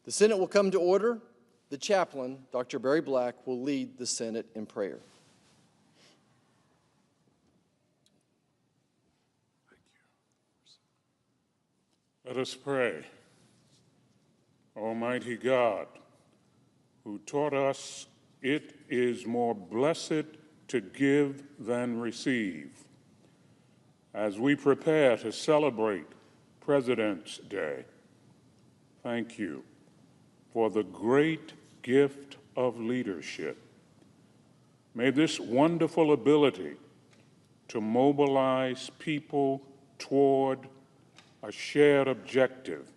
The Senate will come to order. The chaplain, Dr. Barry Black, will lead the Senate in prayer. Let us pray. Almighty God, who taught us it is more blessed to give than receive, as we prepare to celebrate President's Day, thank you for the great gift of leadership. May this wonderful ability to mobilize people toward a shared objective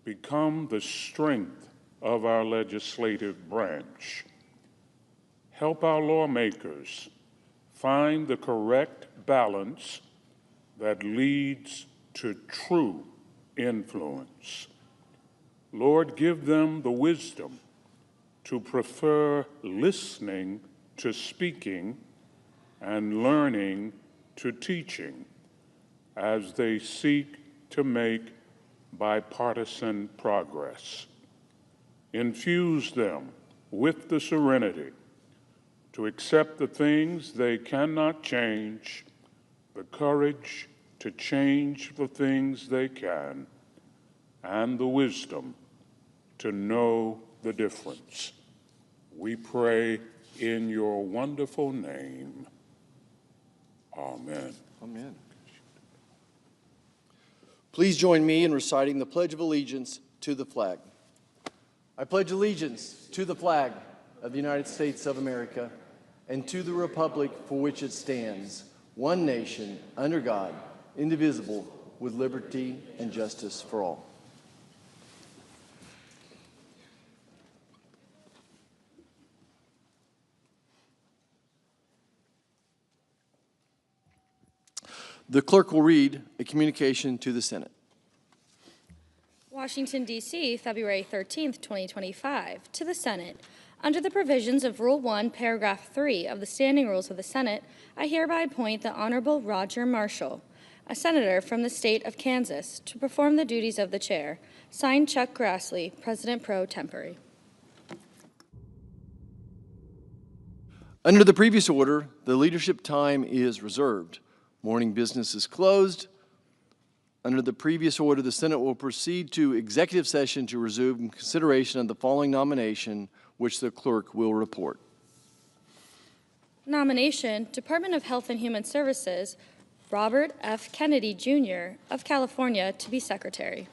become the strength of our legislative branch. Help our lawmakers find the correct balance that leads to true influence. Lord, give them the wisdom to prefer listening to speaking and learning to teaching as they seek to make bipartisan progress. Infuse them with the serenity to accept the things they cannot change, the courage to change the things they can, and the wisdom to know the difference. We pray in your wonderful name. Amen. Amen. Please join me in reciting the Pledge of Allegiance to the flag. I pledge allegiance to the flag of the United States of America and to the republic for which it stands, one nation, under God, indivisible, with liberty and justice for all. The clerk will read a communication to the Senate. Washington, D.C., February 13th, 2025. To the Senate. Under the provisions of Rule 1, Paragraph 3 of the Standing Rules of the Senate, I hereby appoint the Honorable Roger Marshall, a senator from the state of Kansas, to perform the duties of the chair. Signed, Chuck Grassley, President pro tempore. Under the previous order, the leadership time is reserved. Morning business is closed. Under the previous order, the Senate will proceed to executive session to resume consideration of the following nomination, which the clerk will report. Nomination, Department of Health and Human Services, Robert F. Kennedy, Jr. of California, to be Secretary.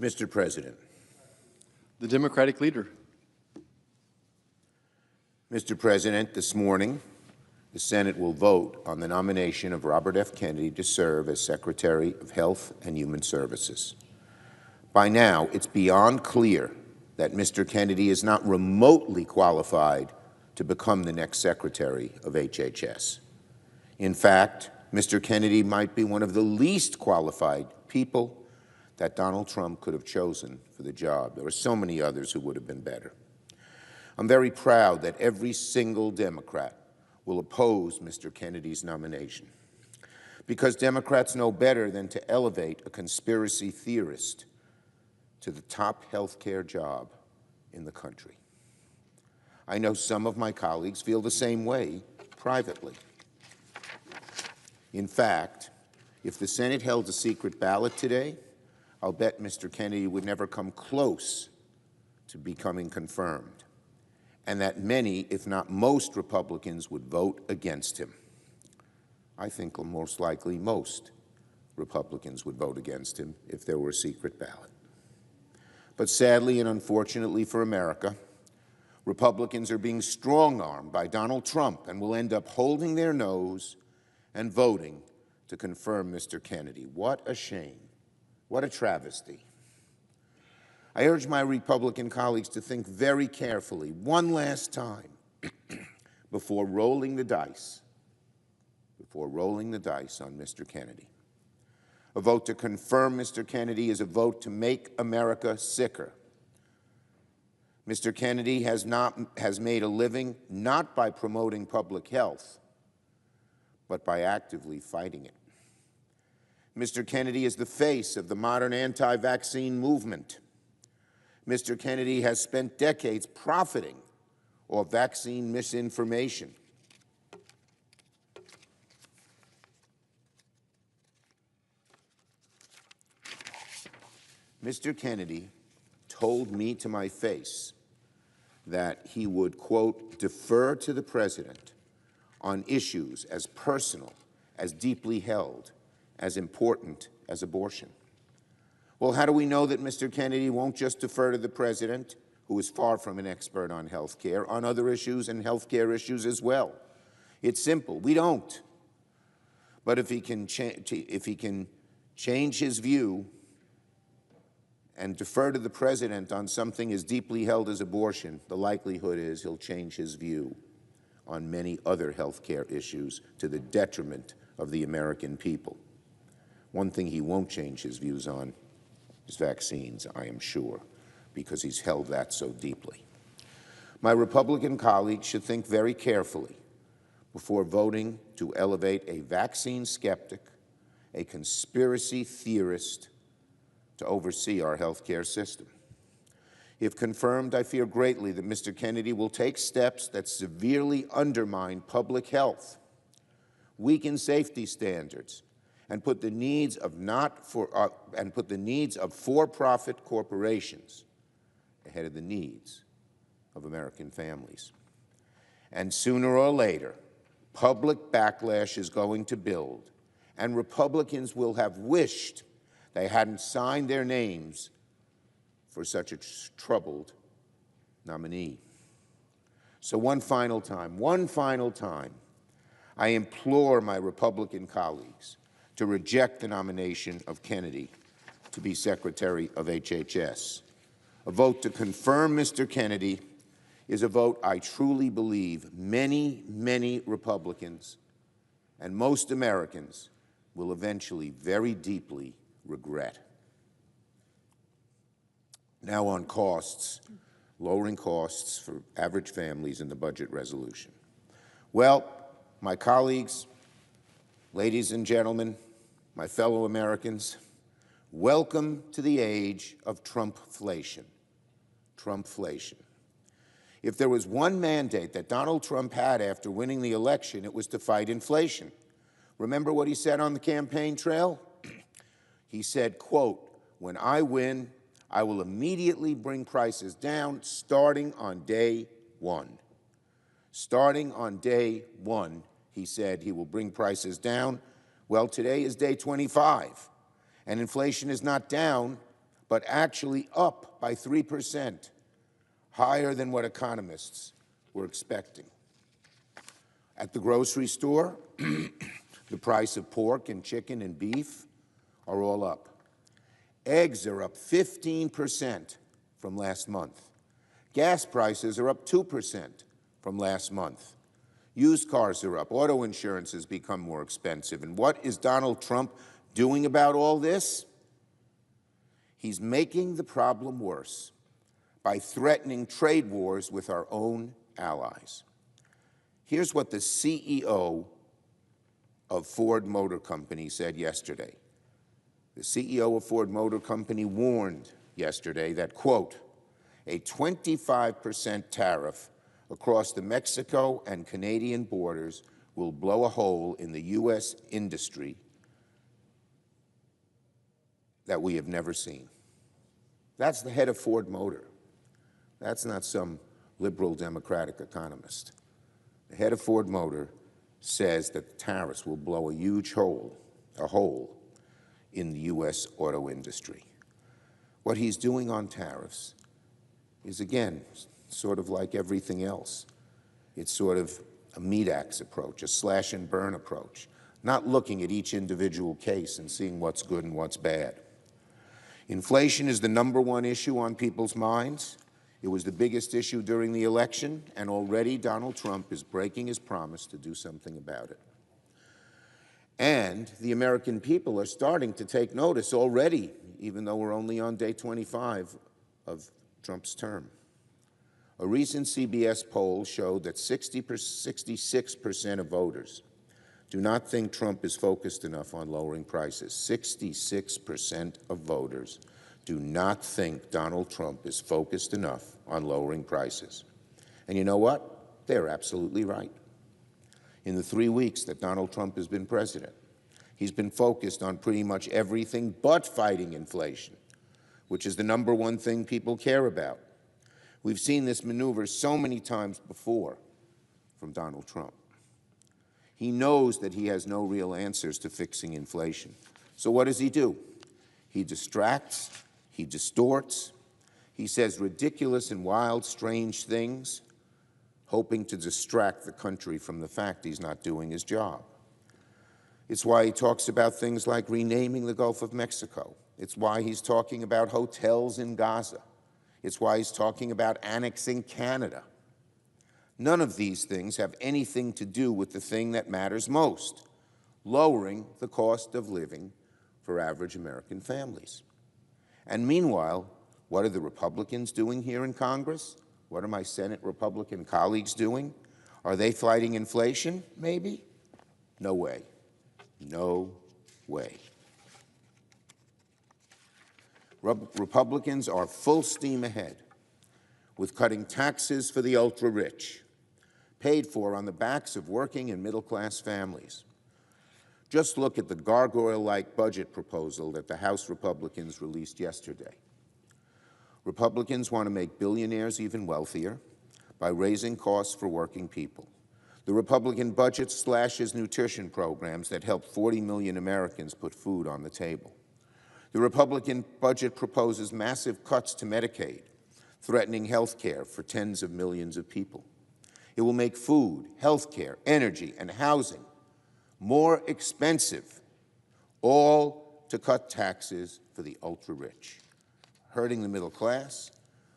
Mr. President. The Democratic leader. Mr. President, this morning, the Senate will vote on the nomination of Robert F. Kennedy to serve as Secretary of Health and Human Services. By now, it's beyond clear that Mr. Kennedy is not remotely qualified to become the next Secretary of HHS. In fact, Mr. Kennedy might be one of the least qualified people that Donald Trump could have chosen for the job. There are so many others who would have been better. I'm very proud that every single Democrat will oppose Mr. Kennedy's nomination, because Democrats know better than to elevate a conspiracy theorist to the top health care job in the country. I know some of my colleagues feel the same way privately. In fact, if the Senate held a secret ballot today, I'll bet Mr. Kennedy would never come close to becoming confirmed, and that many, if not most, Republicans would vote against him. I think most likely most Republicans would vote against him if there were a secret ballot. But sadly and unfortunately for America, Republicans are being strong-armed by Donald Trump and will end up holding their nose and voting to confirm Mr. Kennedy. What a shame. What a travesty. I urge my Republican colleagues to think very carefully one last time before rolling the dice on Mr. Kennedy. A vote to confirm Mr. Kennedy is a vote to make America sicker. Mr. Kennedy has made a living not by promoting public health, but by actively fighting it. Mr. Kennedy is the face of the modern anti-vaccine movement. Mr. Kennedy has spent decades profiting off vaccine misinformation. Mr. Kennedy told me to my face that he would, quote, defer to the president on issues as personal, as deeply held, as important as abortion. Well, how do we know that Mr. Kennedy won't just defer to the president, who is far from an expert on health care, on other issues and health care issues as well? It's simple. We don't. But if he can change his view and defer to the president on something as deeply held as abortion, the likelihood is he'll change his view on many other health care issues to the detriment of the American people. One thing he won't change his views on is vaccines, I am sure, because he's held that so deeply. My Republican colleagues should think very carefully before voting to elevate a vaccine skeptic, a conspiracy theorist, to oversee our health care system. If confirmed, I fear greatly that Mr. Kennedy will take steps that severely undermine public health, weaken safety standards, and put the needs of for-profit corporations ahead of the needs of American families. And sooner or later, public backlash is going to build, and Republicans will have wished they hadn't signed their names for such a troubled nominee. So one final time, I implore my Republican colleagues to reject the nomination of Kennedy to be Secretary of HHS. A vote to confirm Mr. Kennedy is a vote I truly believe many, many Republicans and most Americans will eventually very deeply regret. Now on costs, lowering costs for average families in the budget resolution. Well, my colleagues, ladies and gentlemen, my fellow Americans, welcome to the age of Trumpflation. Trumpflation. If there was one mandate that Donald Trump had after winning the election, it was to fight inflation. Remember what he said on the campaign trail? He said, quote, "When I win, I will immediately bring prices down starting on day one." Starting on day one, he said he will bring prices down. Well, today is day 25, and inflation is not down, but but actually up by 3%, higher than what economists were expecting. At the grocery store, the price of pork and chicken and beef are all up. Eggs are up 15% from last month. Gas prices are up 2% from last month. Used cars are up. Auto insurance has become more expensive. And what is Donald Trump doing about all this? He's making the problem worse by threatening trade wars with our own allies. Here's what the CEO of Ford Motor Company said yesterday. The CEO of Ford Motor Company warned yesterday that, quote, a 25% tariff across the Mexico and Canadian borders will blow a hole in the U.S. industry that we have never seen. That's the head of Ford Motor. That's not some liberal Democratic economist. The head of Ford Motor says that the tariffs will blow a huge hole in the U.S. auto industry. What he's doing on tariffs is, again, sort of like everything else. It's sort of a meat axe approach, a slash and burn approach, not looking at each individual case and seeing what's good and what's bad. Inflation is the #1 issue on people's minds. It was the biggest issue during the election, and already Donald Trump is breaking his promise to do something about it. And the American people are starting to take notice already, even though we're only on day 25 of Trump's term. A recent CBS poll showed that 66% of voters do not think Trump is focused enough on lowering prices. 66% of voters do not think Donald Trump is focused enough on lowering prices. And you know what? They're absolutely right. In the 3 weeks that Donald Trump has been president, he's been focused on pretty much everything but fighting inflation, which is the #1 thing people care about. We've seen this maneuver so many times before from Donald Trump. He knows that he has no real answers to fixing inflation. So what does he do? He distracts, he distorts, he says ridiculous and wild, strange things, hoping to distract the country from the fact he's not doing his job. It's why he talks about things like renaming the Gulf of Mexico. It's why he's talking about hotels in Gaza. It's why he's talking about annexing Canada. None of these things have anything to do with the thing that matters most, lowering the cost of living for average American families. And meanwhile, what are the Republicans doing here in Congress? What are my Senate Republican colleagues doing? Are they fighting inflation, maybe? No way. No way. Republicans are full steam ahead with cutting taxes for the ultra-rich, paid for on the backs of working and middle-class families. Just look at the gargoyle-like budget proposal that the House Republicans released yesterday. Republicans want to make billionaires even wealthier by raising costs for working people. The Republican budget slashes nutrition programs that help 40 million Americans put food on the table. The Republican budget proposes massive cuts to Medicaid, threatening health care for tens of millions of people. It will make food, health care, energy, and housing more expensive, all to cut taxes for the ultra-rich, hurting the middle class,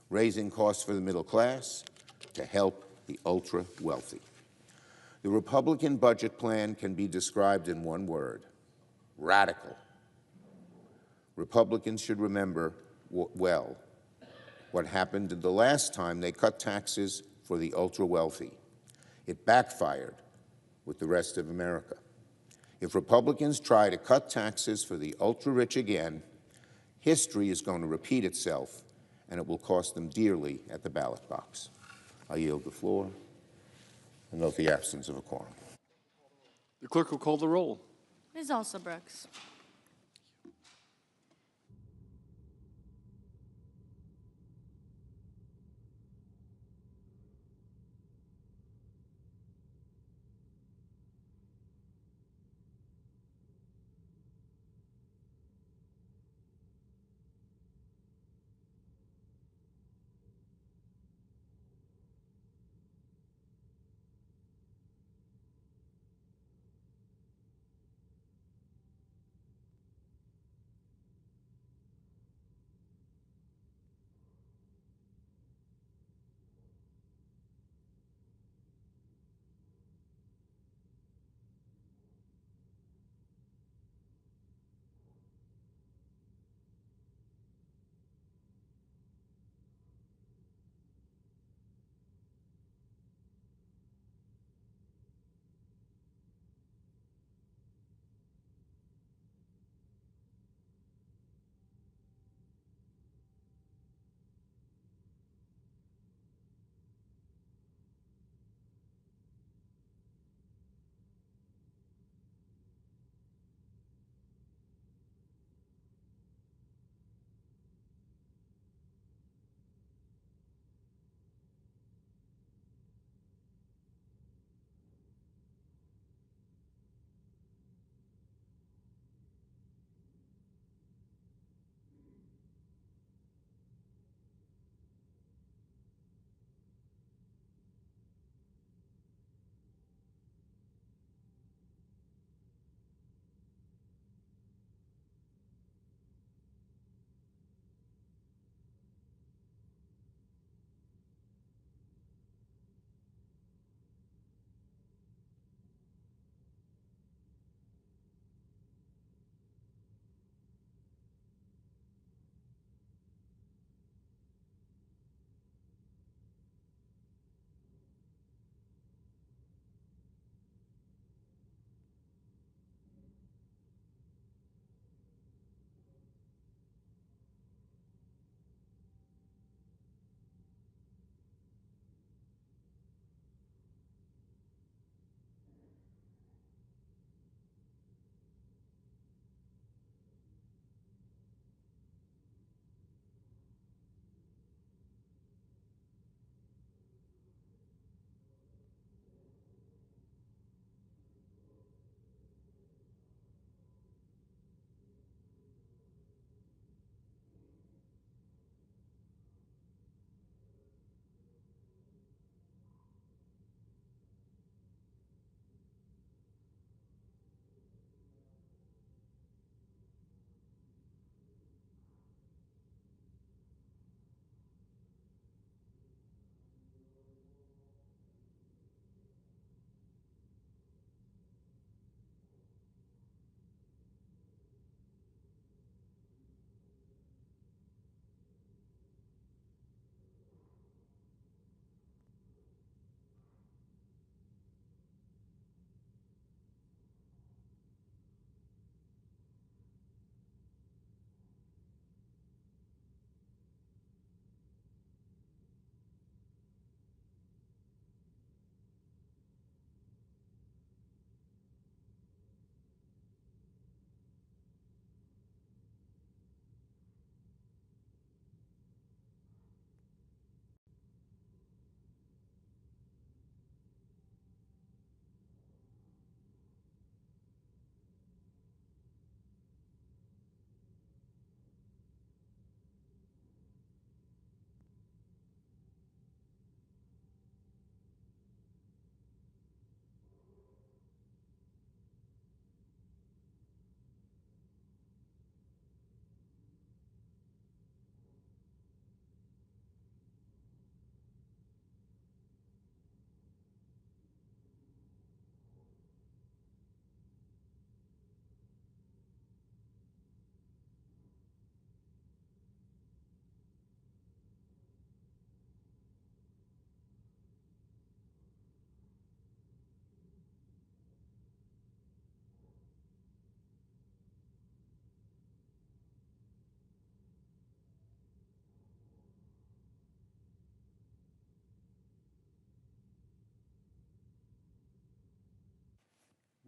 raising costs for the middle class to help the ultra-wealthy. The Republican budget plan can be described in one word: radical. Republicans should remember well what happened the last time they cut taxes for the ultra-wealthy. It backfired with the rest of America. If Republicans try to cut taxes for the ultra-rich again, history is going to repeat itself, and it will cost them dearly at the ballot box. I yield the floor and note the absence of a quorum. The clerk will call the roll. Ms. Alsobrooks.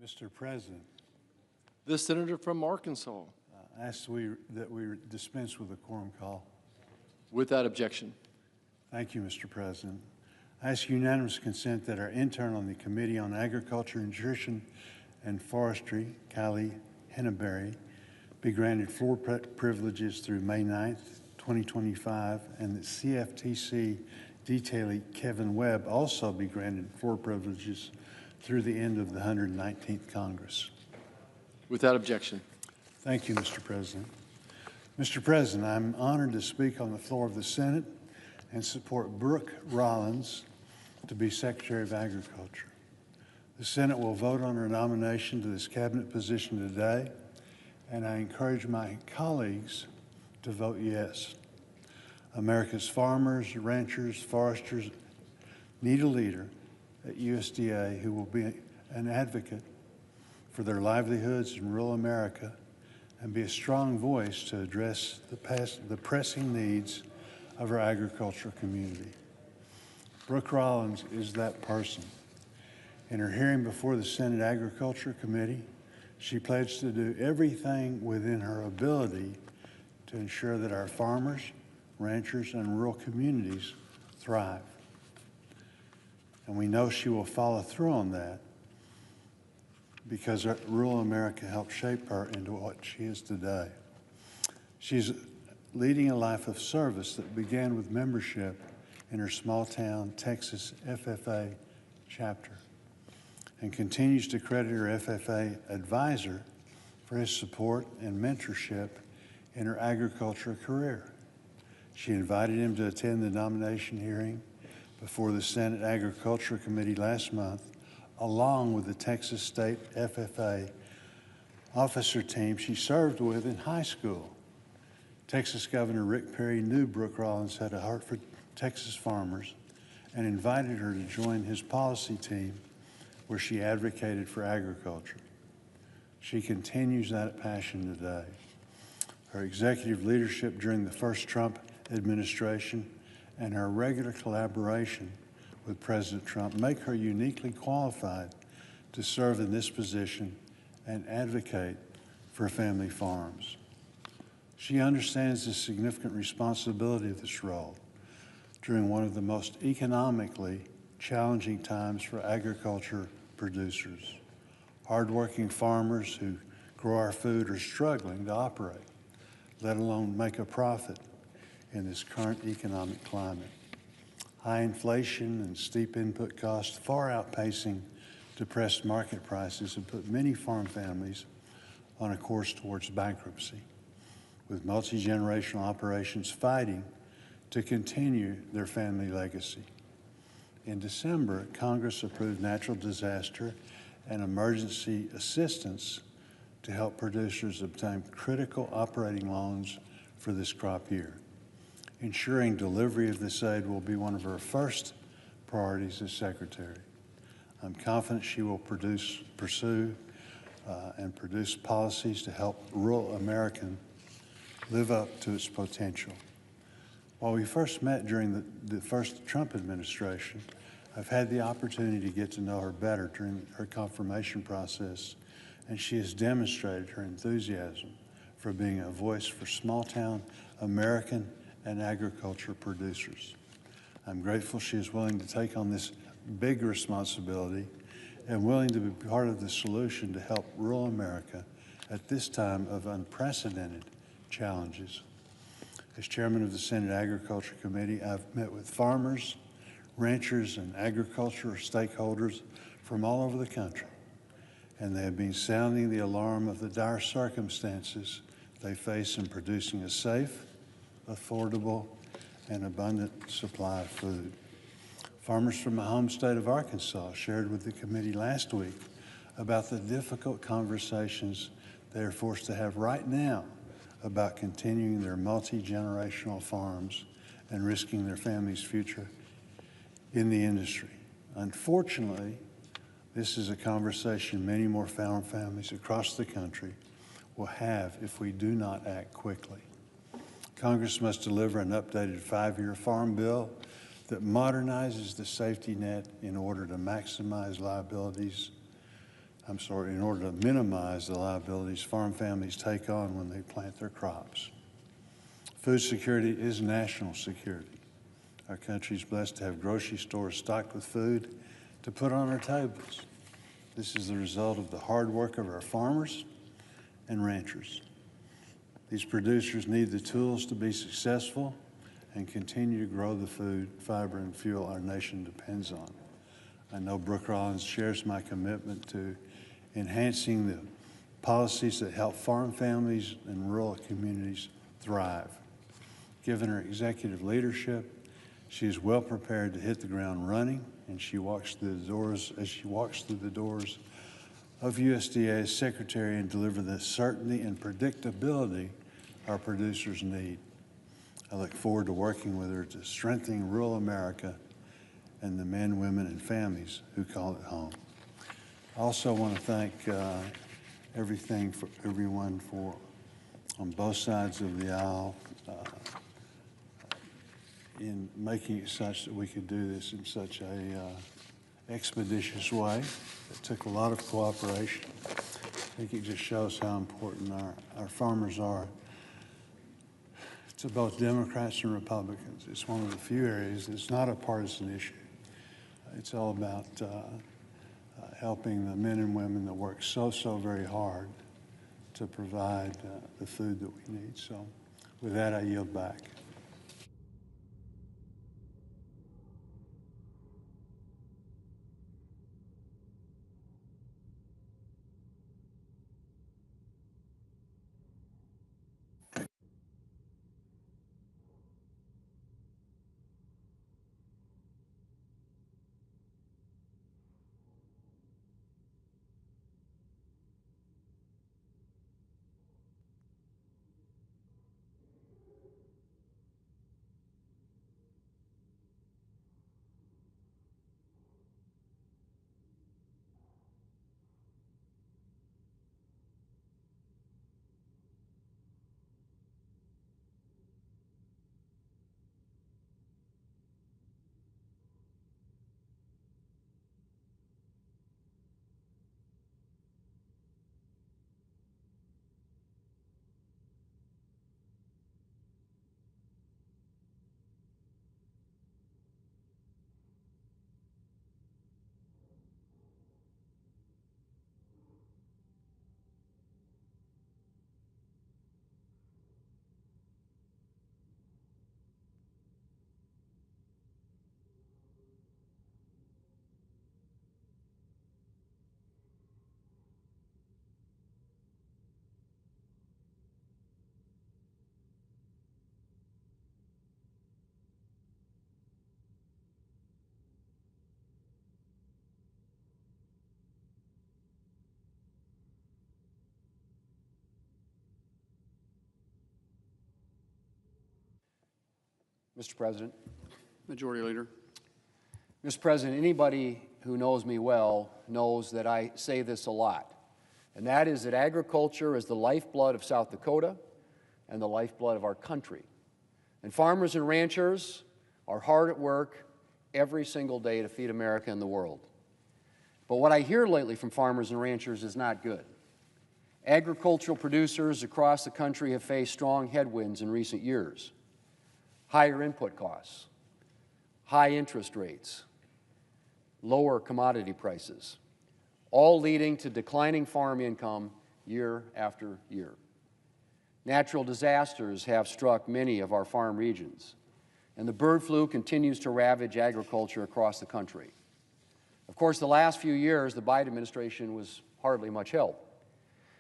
Mr. President, The senator from Arkansas. I ask that we dispense with the quorum call. Without objection. Thank you, Mr. President. I ask unanimous consent that our intern on the Committee on Agriculture, Nutrition, and Forestry, Kylie Henneberry, be granted floor privileges through May 9th, 2025, and that CFTC detailee Kevin Webb also be granted floor privileges through the end of the 119th Congress. Without objection. Thank you, Mr. President. Mr. President, I'm honored to speak on the floor of the Senate and support Brooke Rollins to be Secretary of Agriculture. The Senate will vote on her nomination to this cabinet position today, and I encourage my colleagues to vote yes. America's farmers, ranchers, foresters need a leader at USDA who will be an advocate for their livelihoods in rural America and be a strong voice to address the pressing needs of our agricultural community. Brooke Rollins is that person. In her hearing before the Senate Agriculture Committee, she pledged to do everything within her ability to ensure that our farmers, ranchers, and rural communities thrive. And we know she will follow through on that because rural America helped shape her into what she is today. She's leading a life of service that began with membership in her small town Texas FFA chapter and continues to credit her FFA advisor for his support and mentorship in her agriculture career. She invited him to attend the nomination hearing before the Senate Agriculture Committee last month, along with the Texas State FFA officer team she served with in high school. Texas Governor Rick Perry knew Brooke Rollins had a heart for Texas farmers and invited her to join his policy team where she advocated for agriculture. She continues that passion today. Her executive leadership during the first Trump administration and her regular collaboration with President Trump make her uniquely qualified to serve in this position and advocate for family farms. She understands the significant responsibility of this role during one of the most economically challenging times for agriculture producers. Hardworking farmers who grow our food are struggling to operate, let alone make a profit in this current economic climate. High inflation and steep input costs far outpacing depressed market prices have put many farm families on a course towards bankruptcy, with multi-generational operations fighting to continue their family legacy. In December, Congress approved natural disaster and emergency assistance to help producers obtain critical operating loans for this crop year. Ensuring delivery of this aid will be one of her first priorities as Secretary. I'm confident she will pursue policies to help rural American live up to its potential. While we first met during the first Trump administration, I've had the opportunity to get to know her better during her confirmation process, and she has demonstrated her enthusiasm for being a voice for small-town American and agriculture producers. I'm grateful she is willing to take on this big responsibility and willing to be part of the solution to help rural America at this time of unprecedented challenges. As chairman of the Senate Agriculture Committee, I've met with farmers, ranchers, and agricultural stakeholders from all over the country, and they have been sounding the alarm of the dire circumstances they face in producing a safe, affordable, and abundant supply of food. Farmers from my home state of Arkansas shared with the committee last week about the difficult conversations they are forced to have right now about continuing their multi-generational farms and risking their family's future in the industry. Unfortunately, this is a conversation many more farm families across the country will have if we do not act quickly. Congress must deliver an updated 5-year farm bill that modernizes the safety net in order to maximize liabilities in order to minimize the liabilities farm families take on when they plant their crops. Food security is national security. Our country is blessed to have grocery stores stocked with food to put on our tables. This is the result of the hard work of our farmers and ranchers. These producers need the tools to be successful and continue to grow the food, fiber, and fuel our nation depends on. I know Brooke Rollins shares my commitment to enhancing the policies that help farm families and rural communities thrive. Given her executive leadership, she is well prepared to hit the ground running, and as she walks through the doors of USDA as Secretary and deliver the certainty and predictability our producers need. I look forward to working with her to strengthen rural America and the men, women, and families who call it home. I also want to thank everyone on both sides of the aisle in making it such that we could do this in such a expeditious way. It took a lot of cooperation. I think it just shows how important our farmers are to both Democrats and Republicans. It's one of the few areas that's not a partisan issue. It's all about helping the men and women that work so very hard to provide the food that we need. So with that, I yield back. Mr. President. Majority Leader. Mr. President, anybody who knows me well knows that I say this a lot, and that is that agriculture is the lifeblood of South Dakota and the lifeblood of our country. And farmers and ranchers are hard at work every single day to feed America and the world. But what I hear lately from farmers and ranchers is not good. Agricultural producers across the country have faced strong headwinds in recent years. Higher input costs, high interest rates, lower commodity prices, all leading to declining farm income year after year. Natural disasters have struck many of our farm regions, and the bird flu continues to ravage agriculture across the country. Of course, the last few years, the Biden administration was hardly much help.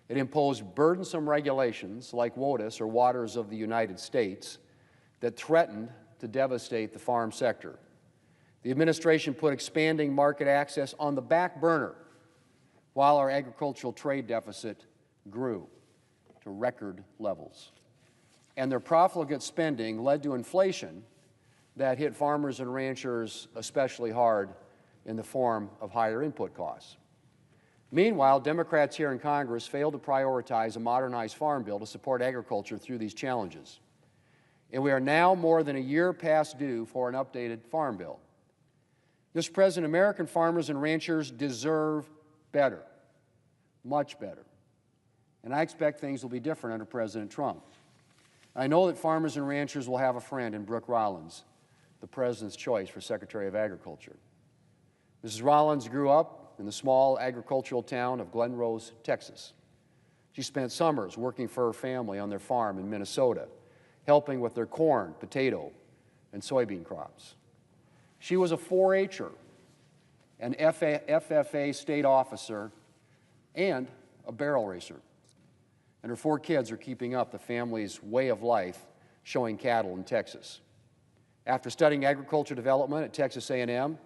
It imposed burdensome regulations like WOTUS, or Waters of the United States, that threatened to devastate the farm sector. The administration put expanding market access on the back burner while our agricultural trade deficit grew to record levels. And their profligate spending led to inflation that hit farmers and ranchers especially hard in the form of higher input costs. Meanwhile, Democrats here in Congress failed to prioritize a modernized farm bill to support agriculture through these challenges. And we are now more than a year past due for an updated farm bill. Mr. President, American farmers and ranchers deserve better. much better. And I expect things will be different under President Trump. I know that farmers and ranchers will have a friend in Brooke Rollins, the President's choice for Secretary of Agriculture. Mrs. Rollins grew up in the small agricultural town of Glen Rose, Texas. She spent summers working for her family on their farm in Minnesota, helping with their corn, potato, and soybean crops. She was a 4-H'er, an FFA state officer, and a barrel racer. And her 4 kids are keeping up the family's way of life showing cattle in Texas. After studying agriculture development at Texas A&M,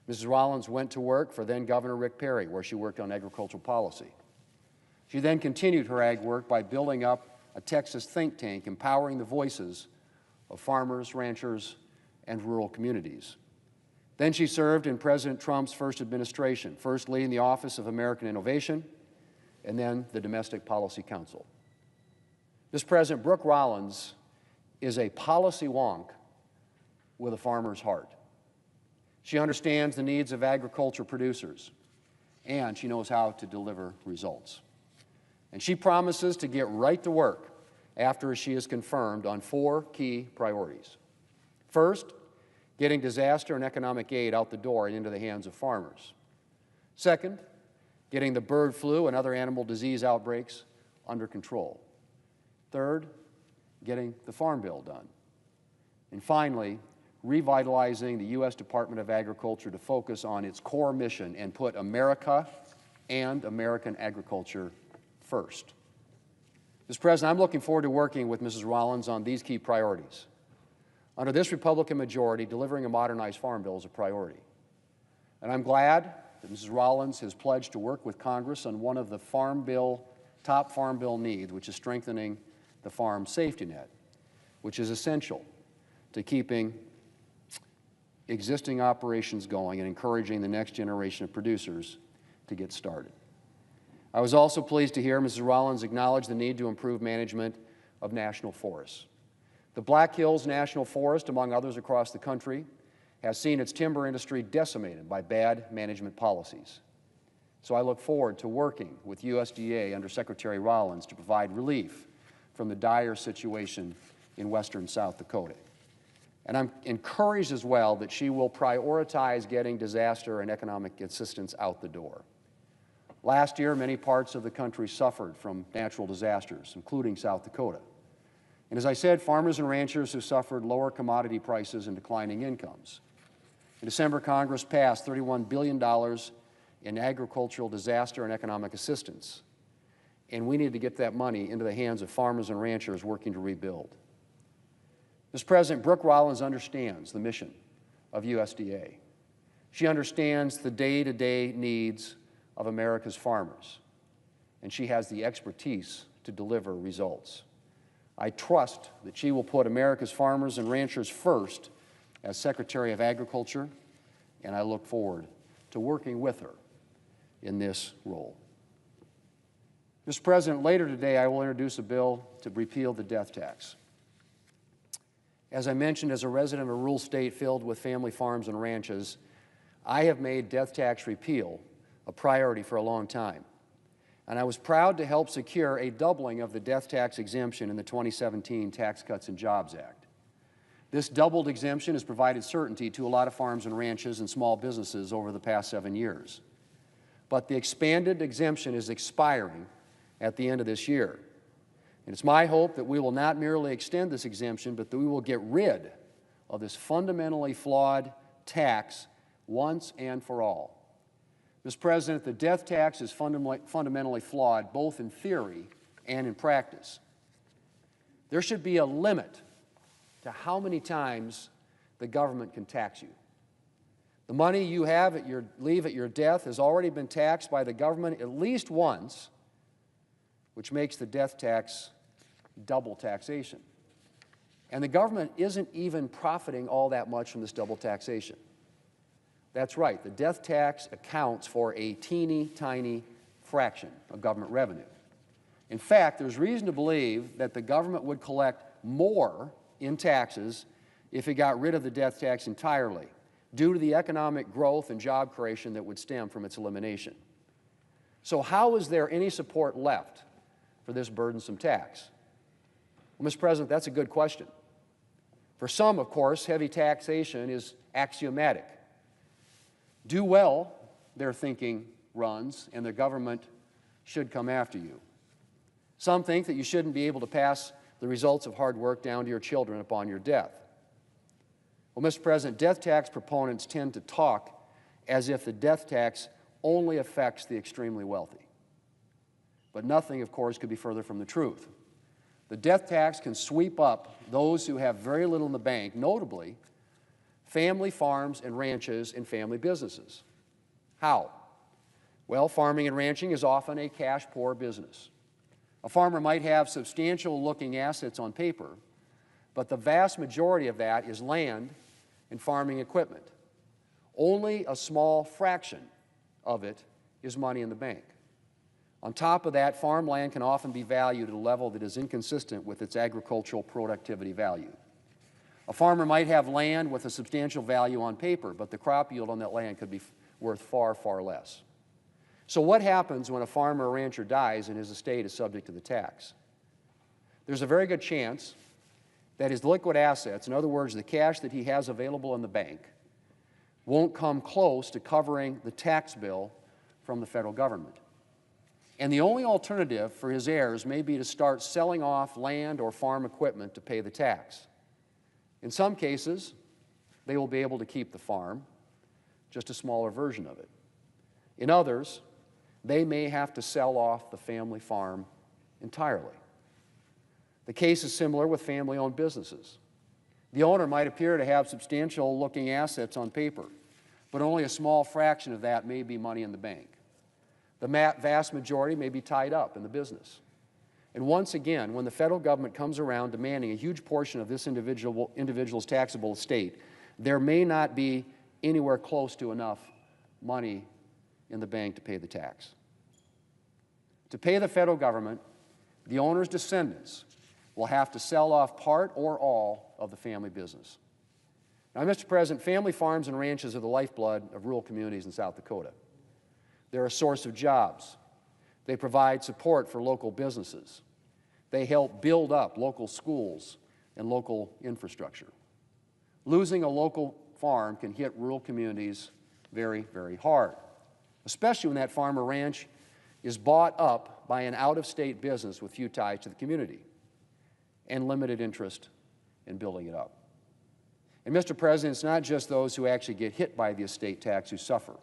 Mrs. Rollins went to work for then Governor Rick Perry, where she worked on agricultural policy. She then continued her ag work by building up a Texas think tank empowering the voices of farmers, ranchers, and rural communities. Then she served in President Trump's first administration, first leading the Office of American Innovation, and then the Domestic Policy Council. This President, Brooke Rollins, is a policy wonk with a farmer's heart. She understands the needs of agriculture producers, and she knows how to deliver results. And she promises to get right to work after she is confirmed on 4 key priorities. First, getting disaster and economic aid out the door and into the hands of farmers. Second, getting the bird flu and other animal disease outbreaks under control. Third, getting the Farm Bill done. And finally, revitalizing the U.S. Department of Agriculture to focus on its core mission and put America and American agriculture first. Mr. President, I'm looking forward to working with Mrs. Rollins on these key priorities. Under this Republican majority, delivering a modernized Farm Bill is a priority. And I'm glad that Mrs. Rollins has pledged to work with Congress on one of the top Farm Bill needs, which is strengthening the farm safety net, which is essential to keeping existing operations going and encouraging the next generation of producers to get started. I was also pleased to hear Mrs. Rollins acknowledge the need to improve management of national forests. The Black Hills National Forest, among others across the country, has seen its timber industry decimated by bad management policies. So I look forward to working with USDA under Secretary Rollins to provide relief from the dire situation in western South Dakota. And I'm encouraged as well that she will prioritize getting disaster and economic assistance out the door. Last year, many parts of the country suffered from natural disasters, including South Dakota. And as I said, farmers and ranchers have suffered lower commodity prices and declining incomes. In December, Congress passed $31 billion in agricultural disaster and economic assistance. And we need to get that money into the hands of farmers and ranchers working to rebuild. Mr. President, Brooke Rollins understands the mission of USDA. She understands the day-to-day needs of America's farmers, and she has the expertise to deliver results. I trust that she will put America's farmers and ranchers first as Secretary of Agriculture, and I look forward to working with her in this role. Mr. President, later today I will introduce a bill to repeal the death tax. As I mentioned, as a resident of a rural state filled with family farms and ranches, I have made death tax repeal a priority for a long time. And I was proud to help secure a doubling of the death tax exemption in the 2017 Tax Cuts and Jobs Act. This doubled exemption has provided certainty to a lot of farms and ranches and small businesses over the past 7 years. But the expanded exemption is expiring at the end of this year. And it's my hope that we will not merely extend this exemption, but that we will get rid of this fundamentally flawed tax once and for all. Mr. President, the death tax is fundamentally flawed both in theory and in practice. There should be a limit to how many times the government can tax you. The money you leave at your death has already been taxed by the government at least once, which makes the death tax double taxation. And the government isn't even profiting all that much from this double taxation. That's right, the death tax accounts for a teeny tiny fraction of government revenue. In fact, there's reason to believe that the government would collect more in taxes if it got rid of the death tax entirely, due to the economic growth and job creation that would stem from its elimination. So how is there any support left for this burdensome tax? Well, Mr. President, that's a good question. For some, of course, heavy taxation is axiomatic. Do well, their thinking runs, and the government should come after you. Some think that you shouldn't be able to pass the results of hard work down to your children upon your death. Well, Mr. President, death tax proponents tend to talk as if the death tax only affects the extremely wealthy. But nothing, of course, could be further from the truth. The death tax can sweep up those who have very little in the bank, notably family farms and ranches and family businesses. How? Well, farming and ranching is often a cash-poor business. A farmer might have substantial-looking assets on paper, but the vast majority of that is land and farming equipment. Only a small fraction of it is money in the bank. On top of that, farmland can often be valued at a level that is inconsistent with its agricultural productivity value. A farmer might have land with a substantial value on paper, but the crop yield on that land could be worth far, far less. So what happens when a farmer or rancher dies and his estate is subject to the tax? There's a very good chance that his liquid assets, in other words, the cash that he has available in the bank, won't come close to covering the tax bill from the federal government. And the only alternative for his heirs may be to start selling off land or farm equipment to pay the tax. In some cases, they will be able to keep the farm, just a smaller version of it. In others, they may have to sell off the family farm entirely. The case is similar with family-owned businesses. The owner might appear to have substantial-looking assets on paper, but only a small fraction of that may be money in the bank. The vast majority may be tied up in the business. And once again, when the federal government comes around demanding a huge portion of this individual's taxable estate, there may not be anywhere close to enough money in the bank to pay the tax. To pay the federal government, the owner's descendants will have to sell off part or all of the family business. Now, Mr. President, family farms and ranches are the lifeblood of rural communities in South Dakota. They're a source of jobs. They provide support for local businesses. They help build up local schools and local infrastructure. Losing a local farm can hit rural communities very, very hard, especially when that farm or ranch is bought up by an out-of-state business with few ties to the community and limited interest in building it up. And Mr. President, it's not just those who actually get hit by the estate tax who suffer.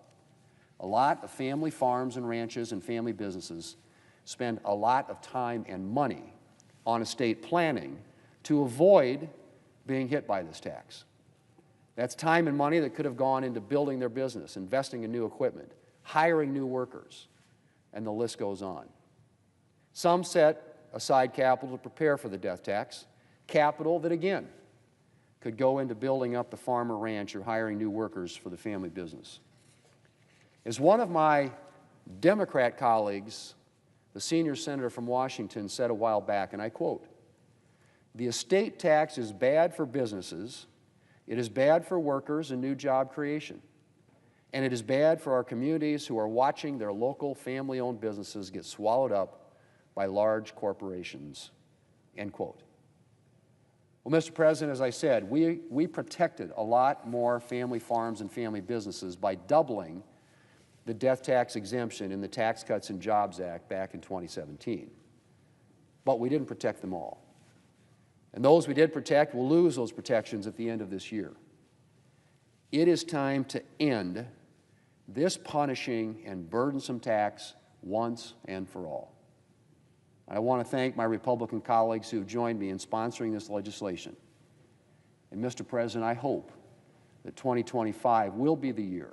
A lot of family farms and ranches and family businesses spend a lot of time and money on estate planning to avoid being hit by this tax. That's time and money that could have gone into building their business, investing in new equipment, hiring new workers, and the list goes on. Some set aside capital to prepare for the death tax, capital that, again, could go into building up the farm or ranch or hiring new workers for the family business. As one of my Democrat colleagues, the senior senator from Washington, said a while back, and I quote, "The estate tax is bad for businesses, it is bad for workers and new job creation, and it is bad for our communities who are watching their local family-owned businesses get swallowed up by large corporations," end quote. Well, Mr. President, as I said, we protected a lot more family farms and family businesses by doubling the death tax exemption in the Tax Cuts and Jobs Act back in 2017. But we didn't protect them all. And those we did protect will lose those protections at the end of this year. It is time to end this punishing and burdensome tax once and for all. I want to thank my Republican colleagues who have joined me in sponsoring this legislation. And Mr. President, I hope that 2025 will be the year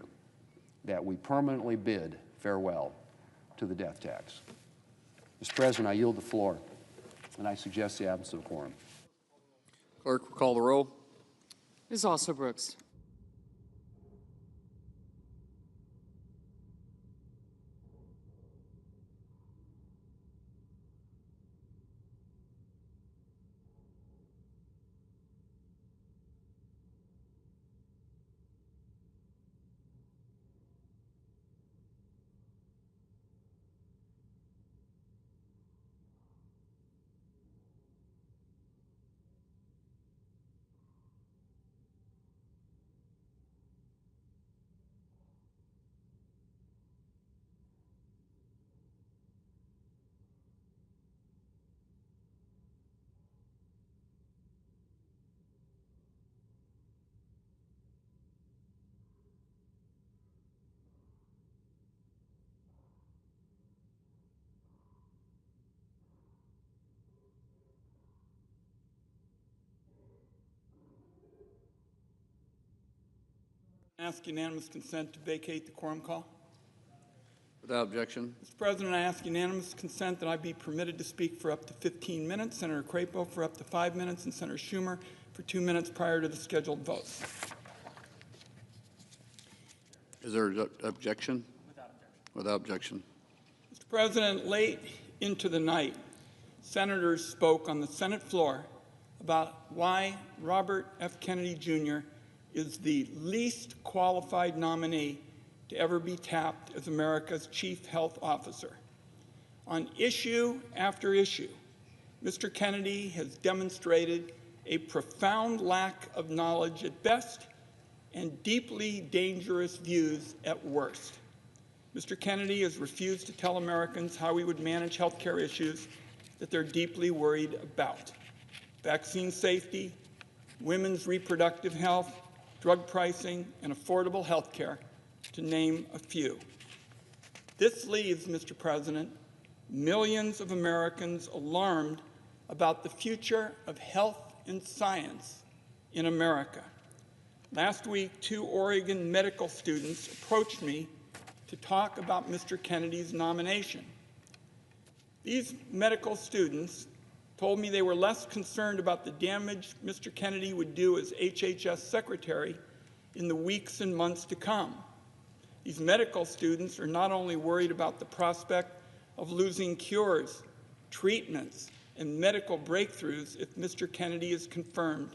that we permanently bid farewell to the death tax. Mr. President, I yield the floor, and I suggest the absence of a quorum. Clerk will call the roll. Ms. Alsop-Brooks. Ask unanimous consent to vacate the quorum call. Without objection. Mr. President, I ask unanimous consent that I be permitted to speak for up to 15 minutes, Senator Crapo for up to 5 minutes, and Senator Schumer for 2 minutes prior to the scheduled votes. Is there an objection? Without objection. Mr. President, late into the night, senators spoke on the Senate floor about why Robert F. Kennedy Jr. is the least qualified nominee to ever be tapped as America's chief health officer. On issue after issue, Mr. Kennedy has demonstrated a profound lack of knowledge at best and deeply dangerous views at worst. Mr. Kennedy has refused to tell Americans how we would manage health care issues that they're deeply worried about: vaccine safety, women's reproductive health, drug pricing, and affordable health care, to name a few. This leaves, Mr. President, millions of Americans alarmed about the future of health and science in America. Last week, 2 Oregon medical students approached me to talk about Mr. Kennedy's nomination. These medical students told me they were less concerned about the damage Mr. Kennedy would do as HHS Secretary in the weeks and months to come. These medical students are not only worried about the prospect of losing cures, treatments, and medical breakthroughs if Mr. Kennedy is confirmed.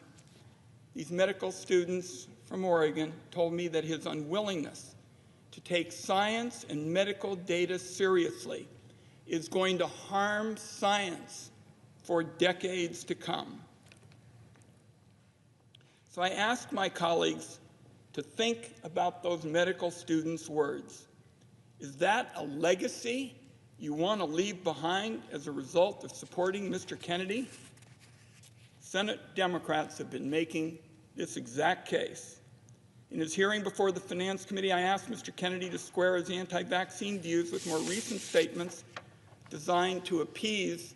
These medical students from Oregon told me that his unwillingness to take science and medical data seriously is going to harm science for decades to come. So I ask my colleagues to think about those medical students' words. Is that a legacy you want to leave behind as a result of supporting Mr. Kennedy? Senate Democrats have been making this exact case. In his hearing before the Finance Committee, I asked Mr. Kennedy to square his anti-vaccine views with more recent statements designed to appease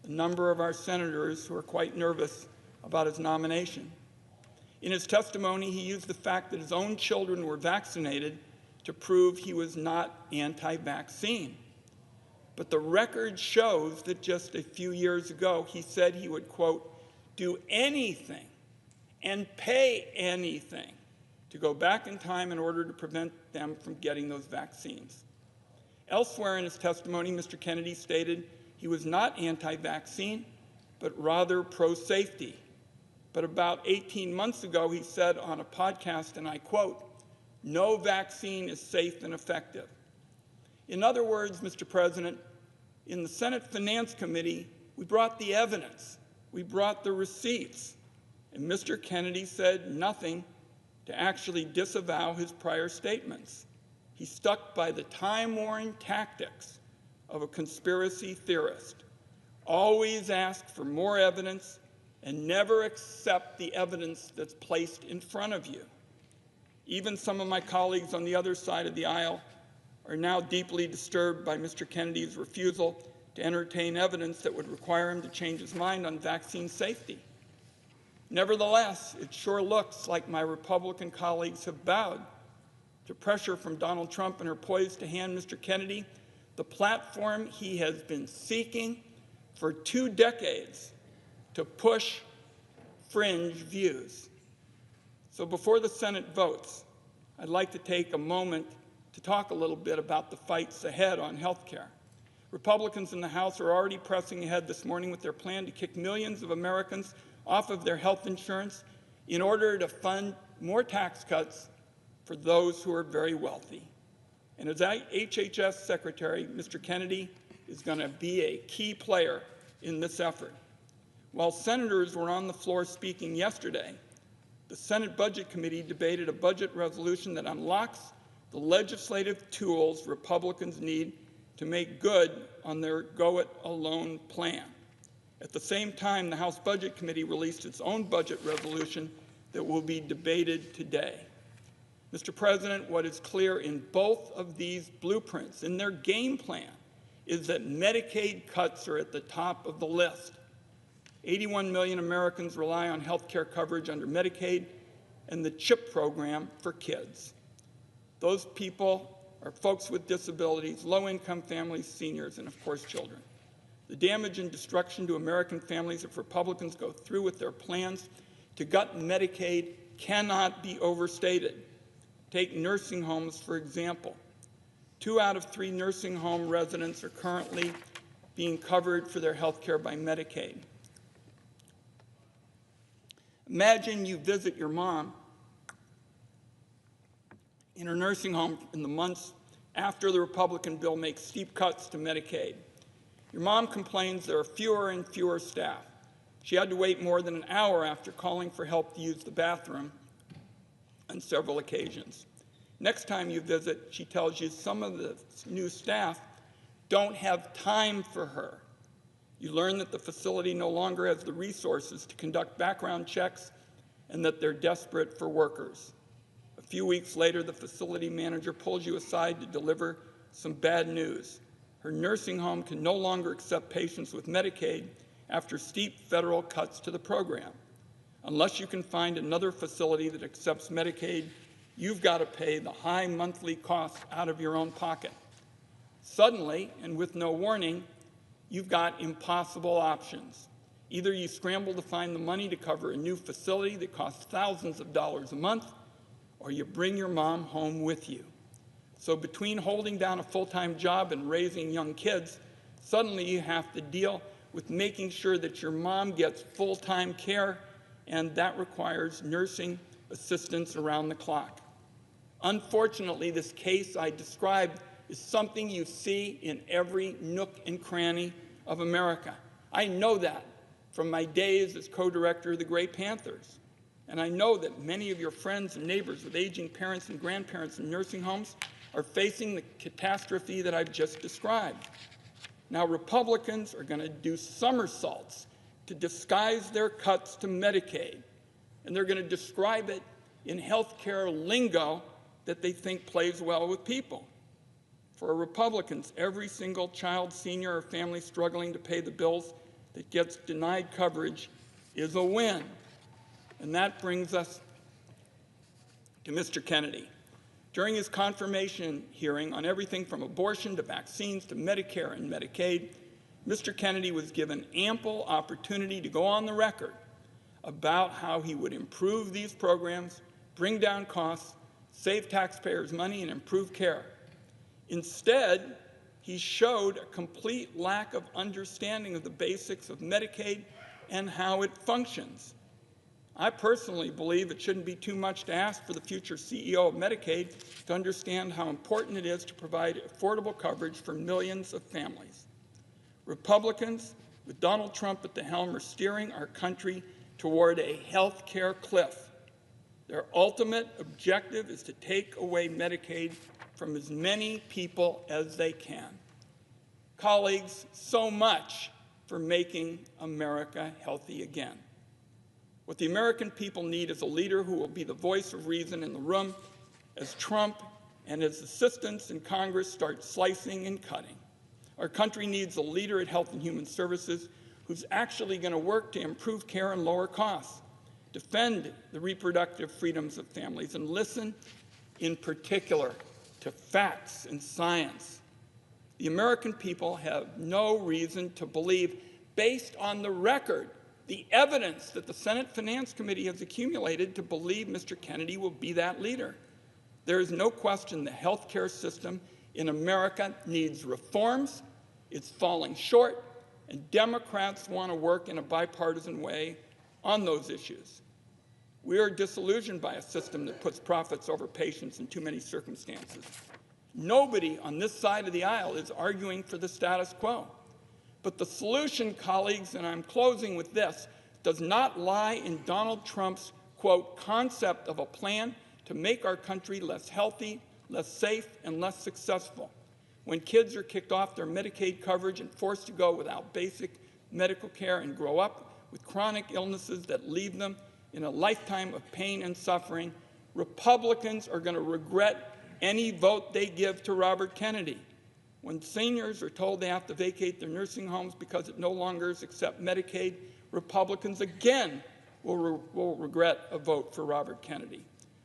a number of our senators who are quite nervous about his nomination. In his testimony, he used the fact that his own children were vaccinated to prove he was not anti-vaccine. But the record shows that just a few years ago, he said he would, quote, do anything and pay anything to go back in time in order to prevent them from getting those vaccines. Elsewhere in his testimony, Mr. Kennedy stated he was not anti-vaccine, but rather pro-safety. But about 18 months ago, he said on a podcast, and I quote, no vaccine is safe and effective. In other words, Mr. President, in the Senate Finance Committee, we brought the evidence, we brought the receipts, and Mr. Kennedy said nothing to actually disavow his prior statements. He stuck by the time-worn tactics of a conspiracy theorist. Always ask for more evidence and never accept the evidence that's placed in front of you. Even some of my colleagues on the other side of the aisle are now deeply disturbed by Mr. Kennedy's refusal to entertain evidence that would require him to change his mind on vaccine safety. Nevertheless, it sure looks like my Republican colleagues have bowed to pressure from Donald Trump and are poised to hand Mr. Kennedy the platform he has been seeking for 2 decades to push fringe views. So before the Senate votes, I'd like to take a moment to talk a little bit about the fights ahead on health care. Republicans in the House are already pressing ahead this morning with their plan to kick millions of Americans off of their health insurance in order to fund more tax cuts for those who are very wealthy. And as HHS Secretary, Mr. Kennedy is going to be a key player in this effort. While senators were on the floor speaking yesterday, the Senate Budget Committee debated a budget resolution that unlocks the legislative tools Republicans need to make good on their go-it-alone plan. At the same time, the House Budget Committee released its own budget resolution that will be debated today. Mr. President, what is clear in both of these blueprints, in their game plan, is that Medicaid cuts are at the top of the list. 81 million Americans rely on health care coverage under Medicaid, and the CHIP program for kids. Those people are folks with disabilities, low-income families, seniors, and of course children. The damage and destruction to American families if Republicans go through with their plans to gut Medicaid cannot be overstated. Take nursing homes, for example. 2 out of 3 nursing home residents are currently being covered for their health care by Medicaid. Imagine you visit your mom in her nursing home in the months after the Republican bill makes steep cuts to Medicaid. Your mom complains there are fewer and fewer staff. She had to wait more than an hour after calling for help to use the bathroom on several occasions. Next time you visit, she tells you some of the new staff don't have time for her. You learn that the facility no longer has the resources to conduct background checks and that they're desperate for workers. A few weeks later, the facility manager pulls you aside to deliver some bad news. Her nursing home can no longer accept patients with Medicaid after steep federal cuts to the program. Unless you can find another facility that accepts Medicaid, you've got to pay the high monthly cost out of your own pocket. Suddenly, and with no warning, you've got impossible options. Either you scramble to find the money to cover a new facility that costs thousands of dollars a month, or you bring your mom home with you. So between holding down a full-time job and raising young kids, suddenly you have to deal with making sure that your mom gets full-time care, and that requires nursing assistance around the clock. Unfortunately, this case I described is something you see in every nook and cranny of America. I know that from my days as co-director of the Gray Panthers. And I know that many of your friends and neighbors with aging parents and grandparents in nursing homes are facing the catastrophe that I've just described. Now, Republicans are going to do somersaults to disguise their cuts to Medicaid, and they're going to describe it in health care lingo that they think plays well with people. For Republicans, every single child, senior, or family struggling to pay the bills that gets denied coverage is a win. And that brings us to Mr. Kennedy. During his confirmation hearing on everything from abortion to vaccines to Medicare and Medicaid, Mr. Kennedy was given ample opportunity to go on the record about how he would improve these programs, bring down costs, save taxpayers money, and improve care. Instead, he showed a complete lack of understanding of the basics of Medicaid and how it functions. I personally believe it shouldn't be too much to ask for the future CEO of Medicaid to understand how important it is to provide affordable coverage for millions of families. Republicans, with Donald Trump at the helm, are steering our country toward a health care cliff. Their ultimate objective is to take away Medicaid from as many people as they can. Colleagues, so much for making America healthy again. What the American people need is a leader who will be the voice of reason in the room as Trump and his assistants in Congress start slicing and cutting. Our country needs a leader at Health and Human Services who's actually going to work to improve care and lower costs, defend the reproductive freedoms of families, and listen in particular to facts and science. The American people have no reason to believe, based on the record, the evidence that the Senate Finance Committee has accumulated, to believe Mr. Kennedy will be that leader. There is no question the health care system in America needs reforms. It's falling short, and Democrats want to work in a bipartisan way on those issues. We are disillusioned by a system that puts profits over patients in too many circumstances. Nobody on this side of the aisle is arguing for the status quo. But the solution, colleagues, and I'm closing with this, does not lie in Donald Trump's, quote, concept of a plan to make our country less healthy, less safe, and less successful. When kids are kicked off their Medicaid coverage and forced to go without basic medical care and grow up with chronic illnesses that leave them in a lifetime of pain and suffering, Republicans are going to regret any vote they give to Robert Kennedy. When seniors are told they have to vacate their nursing homes because it no longer accepts Medicaid, Republicans again will regret a vote for Robert Kennedy.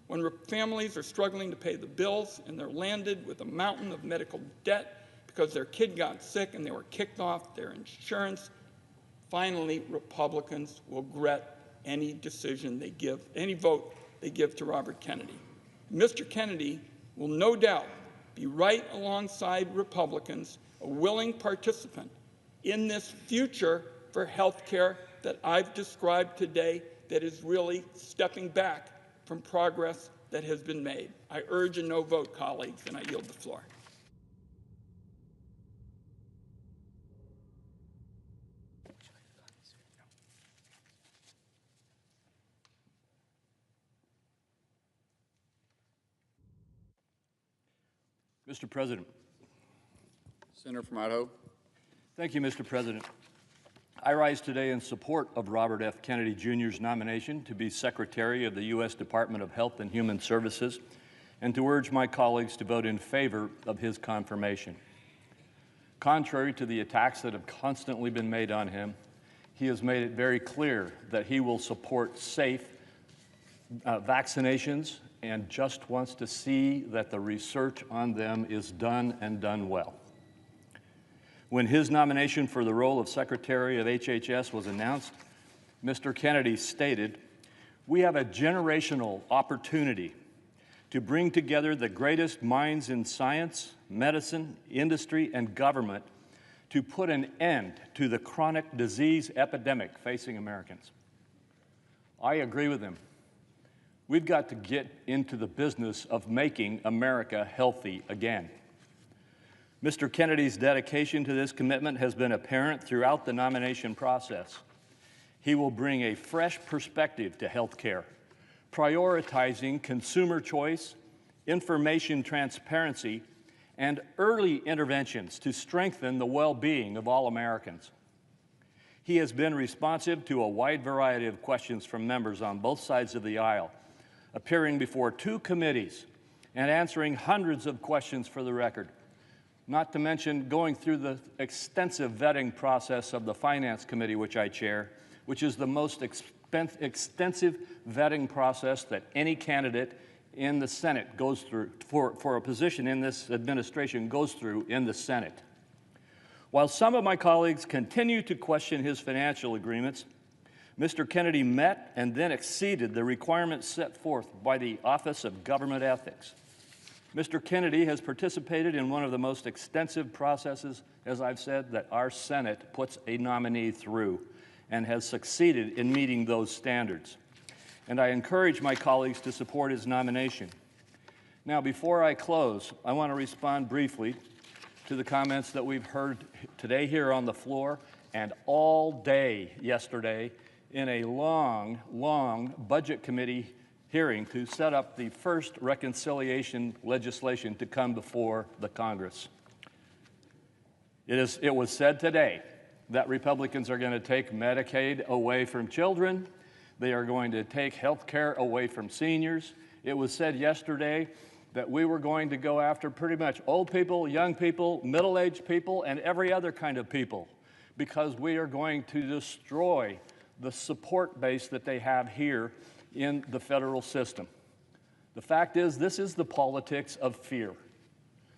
When families are struggling to pay the bills and they're landed with a mountain of medical debt because their kid got sick and they were kicked off their insurance, finally Republicans will regret any decision they give, any vote they give to Robert Kennedy. Mr. Kennedy will no doubt be right alongside Republicans, a willing participant in this future for health care that I've described today that is really stepping back from progress that has been made. I urge a no vote, colleagues, and I yield the floor. Mr. President. Senator from Idaho. Thank you, Mr. President. I rise today in support of Robert F. Kennedy Jr.'s nomination to be Secretary of the U.S. Department of Health and Human Services and to urge my colleagues to vote in favor of his confirmation. Contrary to the attacks that have constantly been made on him, he has made it very clear that he will support safe vaccinations and just wants to see that the research on them is done and done well. When his nomination for the role of Secretary of HHS was announced, Mr. Kennedy stated, "We have a generational opportunity to bring together the greatest minds in science, medicine, industry, and government to put an end to the chronic disease epidemic facing Americans." I agree with him. We've got to get into the business of making America healthy again. Mr. Kennedy's dedication to this commitment has been apparent throughout the nomination process. He will bring a fresh perspective to health care, prioritizing consumer choice, information transparency, and early interventions to strengthen the well-being of all Americans. He has been responsive to a wide variety of questions from members on both sides of the aisle, appearing before 2 committees and answering hundreds of questions for the record, not to mention going through the extensive vetting process of the Finance Committee, which I chair, which is the most extensive vetting process that any candidate in the Senate goes through, for a position in this administration goes through in the Senate. While some of my colleagues continue to question his financial agreements, Mr. Kennedy met and then exceeded the requirements set forth by the Office of Government Ethics. Mr. Kennedy has participated in one of the most extensive processes, as I've said, that our Senate puts a nominee through, and has succeeded in meeting those standards. And I encourage my colleagues to support his nomination. Now, before I close, I want to respond briefly to the comments that we've heard today here on the floor and all day yesterday in a long Budget Committee hearing to set up the first reconciliation legislation to come before the Congress. It was said today that Republicans are going to take Medicaid away from children. They are going to take health care away from seniors. It was said yesterday that we were going to go after pretty much old people, young people, middle-aged people, and every other kind of people, because we are going to destroy the support base that they have here in the federal system. The fact is, this is the politics of fear,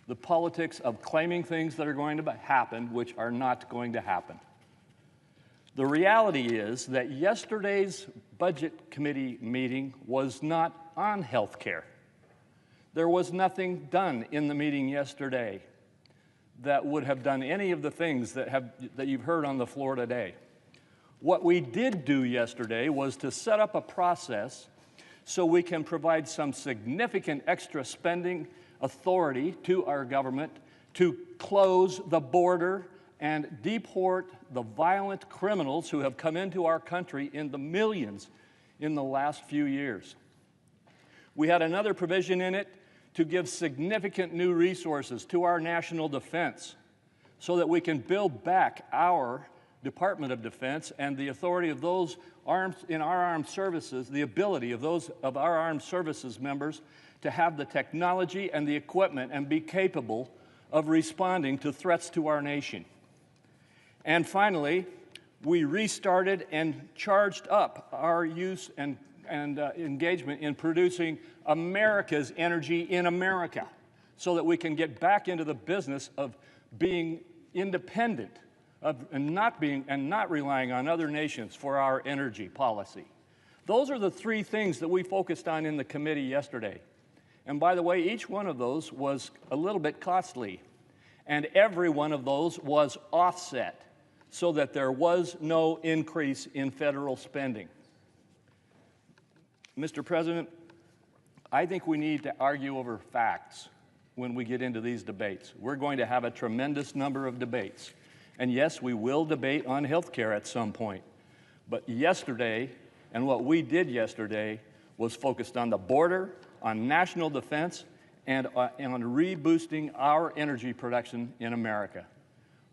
the politics of claiming things that are going to happen which are not going to happen. The reality is that yesterday's Budget Committee meeting was not on health care. There was nothing done in the meeting yesterday that would have done any of the things that you've heard on the floor today. What we did do yesterday was to set up a process so we can provide some significant extra spending authority to our government to close the border and deport the violent criminals who have come into our country in the millions in the last few years. We had another provision in it to give significant new resources to our national defense so that we can build back our Department of Defense and the authority of those in our armed services, the ability of those of our armed services members to have the technology and the equipment and be capable of responding to threats to our nation. And finally, we restarted and charged up our use and engagement in producing America's energy in America so that we can get back into the business of being independent and not relying on other nations for our energy policy. Those are the three things that we focused on in the committee yesterday. And by the way, each one of those was a little bit costly, and every one of those was offset so that there was no increase in federal spending. Mr. President, I think we need to argue over facts when we get into these debates. We're going to have a tremendous number of debates. And yes, we will debate on health care at some point. But yesterday, and what we did yesterday, was focused on the border, on national defense, and on reboosting our energy production in America.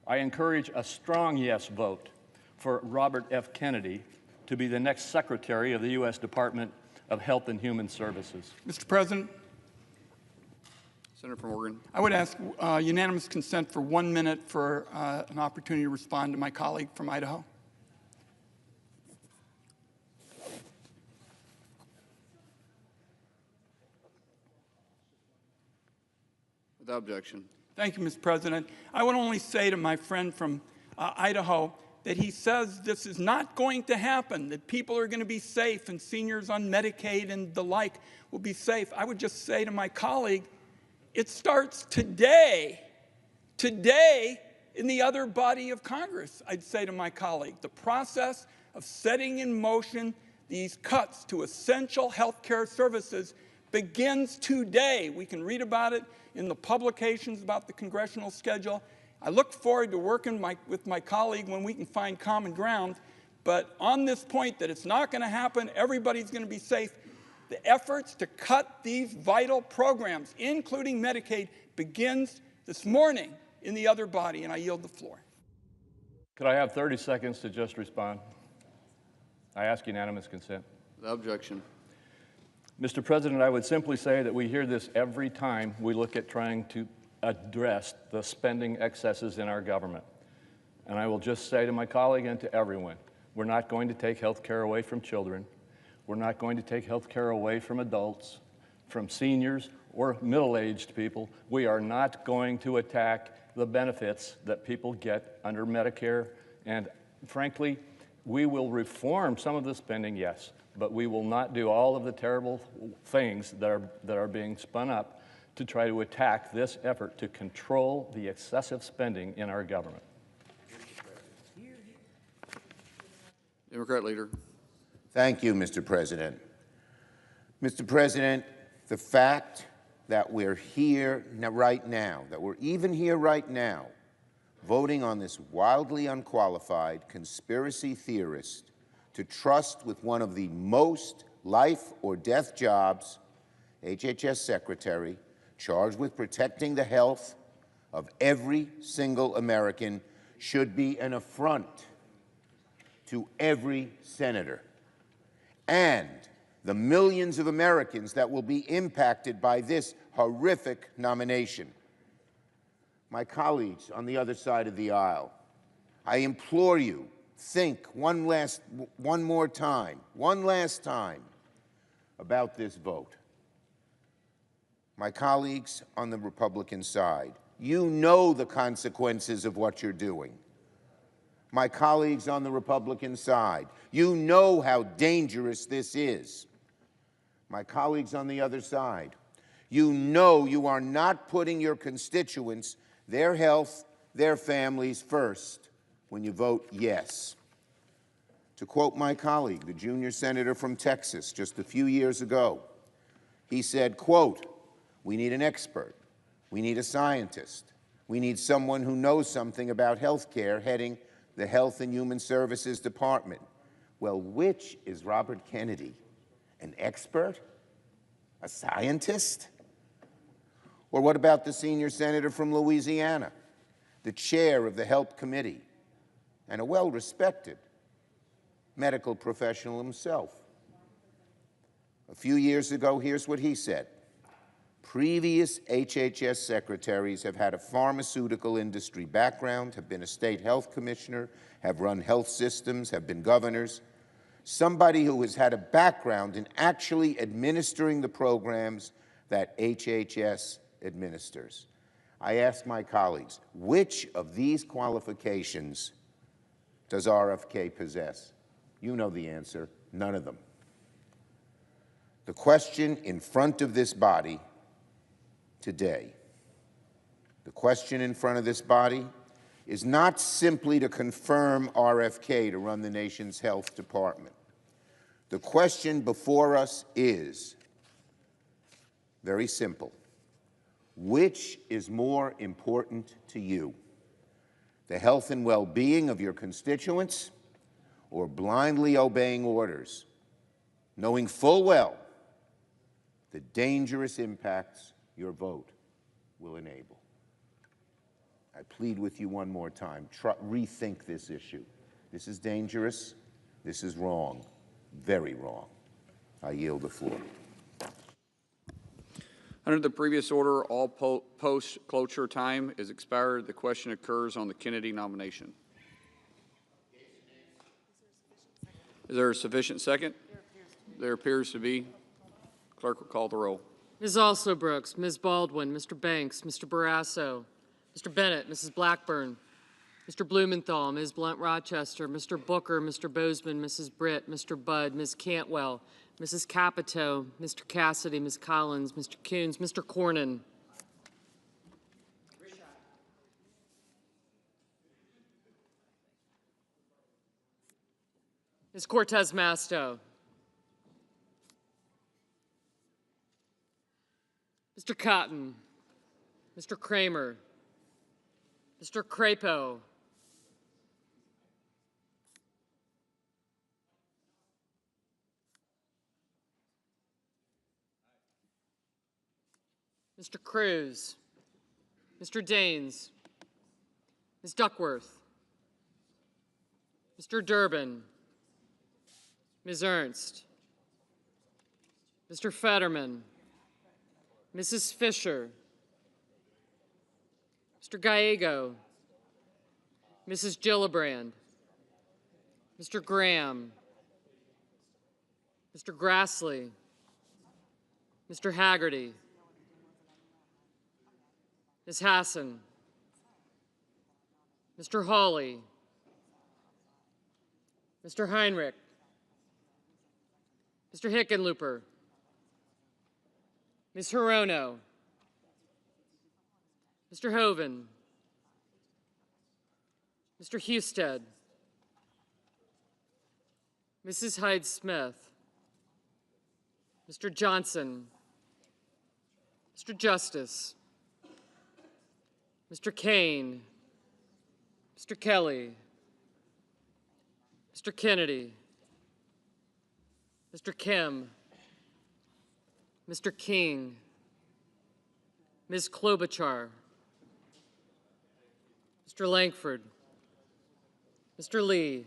I encourage a strong yes vote for Robert F. Kennedy to be the next Secretary of the U.S. Department of Health and Human Services. Mr. President, Senator from Oregon. I would ask unanimous consent for 1 minute for an opportunity to respond to my colleague from Idaho. Without objection. Thank you, Mr. President. I would only say to my friend from Idaho that he says this is not going to happen, that people are going to be safe and seniors on Medicaid and the like will be safe. I would just say to my colleague, it starts today in the other body of Congress. I'd say to my colleague, the process of setting in motion these cuts to essential health care services begins today. We can read about it in the publications about the congressional schedule. I look forward to working with my colleague when we can find common ground. But on this point that it's not going to happen, everybody's going to be safe, the efforts to cut these vital programs, including Medicaid, begins this morning in the other body, and I yield the floor. Could I have 30 seconds to just respond? I ask unanimous consent. Without objection. Mr. President, I would simply say that we hear this every time we look at trying to address the spending excesses in our government. And I will just say to my colleague and to everyone, we're not going to take health care away from children. We're not going to take health care away from adults, from seniors, or middle-aged people. We are not going to attack the benefits that people get under Medicare. And frankly, we will reform some of the spending, yes, but we will not do all of the terrible things that are being spun up to try to attack this effort to control the excessive spending in our government. Democrat leader. Thank you, Mr. President. Mr. President, the fact that we're here right now, that we're even here right now, voting on this wildly unqualified conspiracy theorist to trust with one of the most life or death jobs, HHS Secretary, charged with protecting the health of every single American, should be an affront to every senator and the millions of Americans that will be impacted by this horrific nomination. My colleagues on the other side of the aisle, I implore you, think one last time about this vote. My colleagues on the Republican side, you know the consequences of what you're doing. My colleagues on the Republican side, you know how dangerous this is. My colleagues on the other side, you know you are not putting your constituents, their health, their families first when you vote yes. To quote my colleague, the junior senator from Texas, just a few years ago, he said, quote, "We need an expert. We need a scientist. We need someone who knows something about health care heading the Health and Human Services Department." Well, which is Robert Kennedy? An expert? A scientist? Or what about the senior senator from Louisiana, the chair of the Health Committee, and a well-respected medical professional himself? A few years ago, here's what he said. Previous HHS secretaries have had a pharmaceutical industry background, have been a state health commissioner, have run health systems, have been governors. Somebody who has had a background in actually administering the programs that HHS administers. I ask my colleagues, which of these qualifications does RFK possess? You know the answer, none of them. The question in front of this body today, the question in front of this body is not simply to confirm RFK to run the nation's health department. The question before us is very simple. Which is more important to you? The health and well-being of your constituents, or blindly obeying orders, knowing full well the dangerous impacts your vote will enable? I plead with you one more time, rethink this issue. This is dangerous, this is wrong, very wrong. I yield the floor. Under the previous order, all post-cloture time is expired. The question occurs on the Kennedy nomination. Is there a sufficient second? There appears to be. Clerk will call the roll. Ms. Also Brooks, Ms. Baldwin, Mr. Banks, Mr. Barrasso, Mr. Bennett, Mrs. Blackburn, Mr. Blumenthal, Ms. Blunt Rochester, Mr. Booker, Mr. Bozeman, Mrs. Britt, Mr. Budd, Ms. Cantwell, Mrs. Capito, Mr. Cassidy, Ms. Collins, Mr. Coons, Mr. Cornyn. Ms. Cortez Masto. Mr. Cotton, Mr. Kramer, Mr. Crapo, Mr. Cruz, Mr. Daines, Ms. Duckworth, Mr. Durbin, Ms. Ernst, Mr. Fetterman, Mrs. Fisher, Mr. Gallego, Mrs. Gillibrand, Mr. Graham, Mr. Grassley, Mr. Haggerty, Ms. Hassan, Mr. Hawley, Mr. Heinrich, Mr. Hickenlooper, Ms. Hirono, Mr. Hoven, Mr. Husted, Mrs. Hyde-Smith, Mr. Johnson, Mr. Justice, Mr. Kane, Mr. Kelly, Mr. Kennedy, Mr. Kim, Mr. King, Ms. Klobuchar, Mr. Langford, Mr. Lee,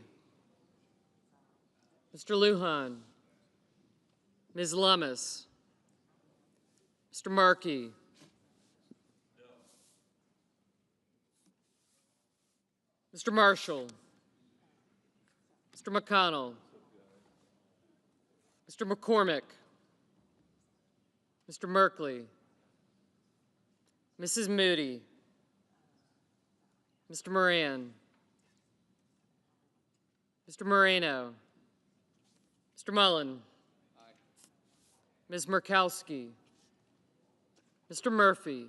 Mr. Lujan, Ms. Lummis, Mr. Markey, Mr. Marshall, Mr. McConnell, Mr. McCormick, Mr. Merkley, Mrs. Moody, Mr. Moran, Mr. Moreno, Mr. Mullen, Ms. Murkowski, Mr. Murphy,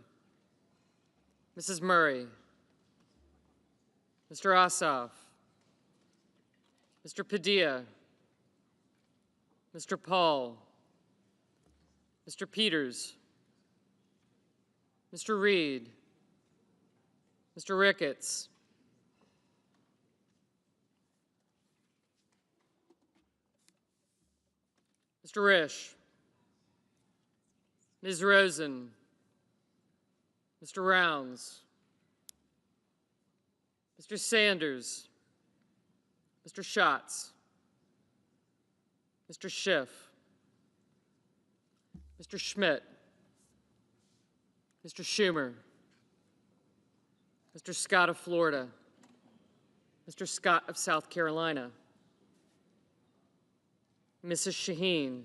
Mrs. Murray, Mr. Ossoff, Mr. Padilla, Mr. Paul, Mr. Peters, Mr. Reed, Mr. Ricketts, Mr. Risch, Ms. Rosen, Mr. Rounds, Mr. Sanders, Mr. Schatz, Mr. Schiff, Mr. Schmidt, Mr. Schumer, Mr. Scott of Florida, Mr. Scott of South Carolina, Mrs. Shaheen,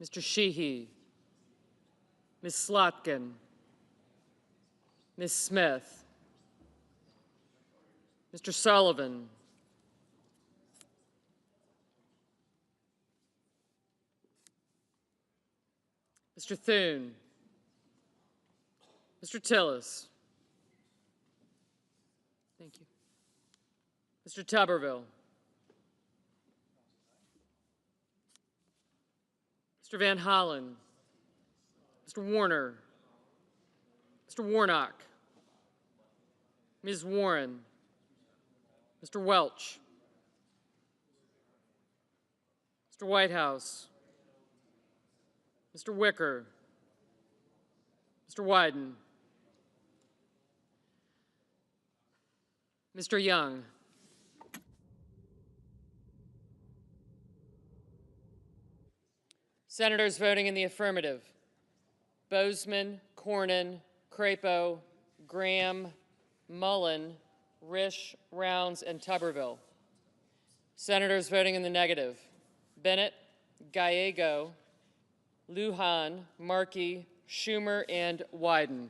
Mr. Sheehy, Ms. Slotkin, Ms. Smith, Mr. Sullivan, Mr. Thune, Mr. Tillis, thank you, Mr. Tuberville, Mr. Van Hollen, Mr. Warner, Mr. Warnock, Ms. Warren, Mr. Welch, Mr. Whitehouse, Mr. Wicker, Mr. Wyden, Mr. Young, Senators voting in the affirmative: Bozeman, Cornyn, Crapo, Graham, Mullen, Risch, Rounds, and Tuberville. Senators voting in the negative: Bennett, Gallego, Lujan, Markey, Schumer, and Wyden.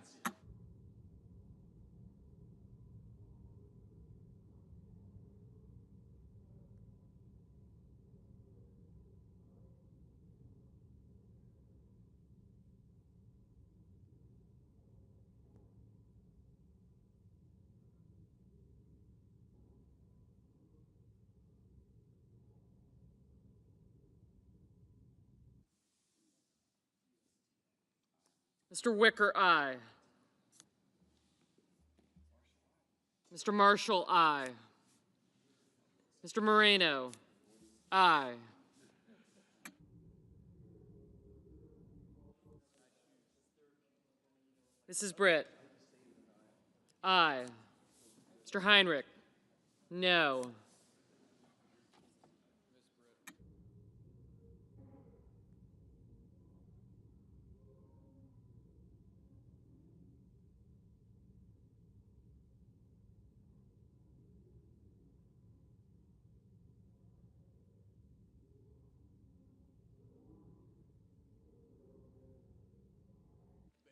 Mr. Wicker, aye. Mr. Marshall, aye. Mr. Moreno, aye. Mrs. Britt, aye. Mr. Heinrich, no.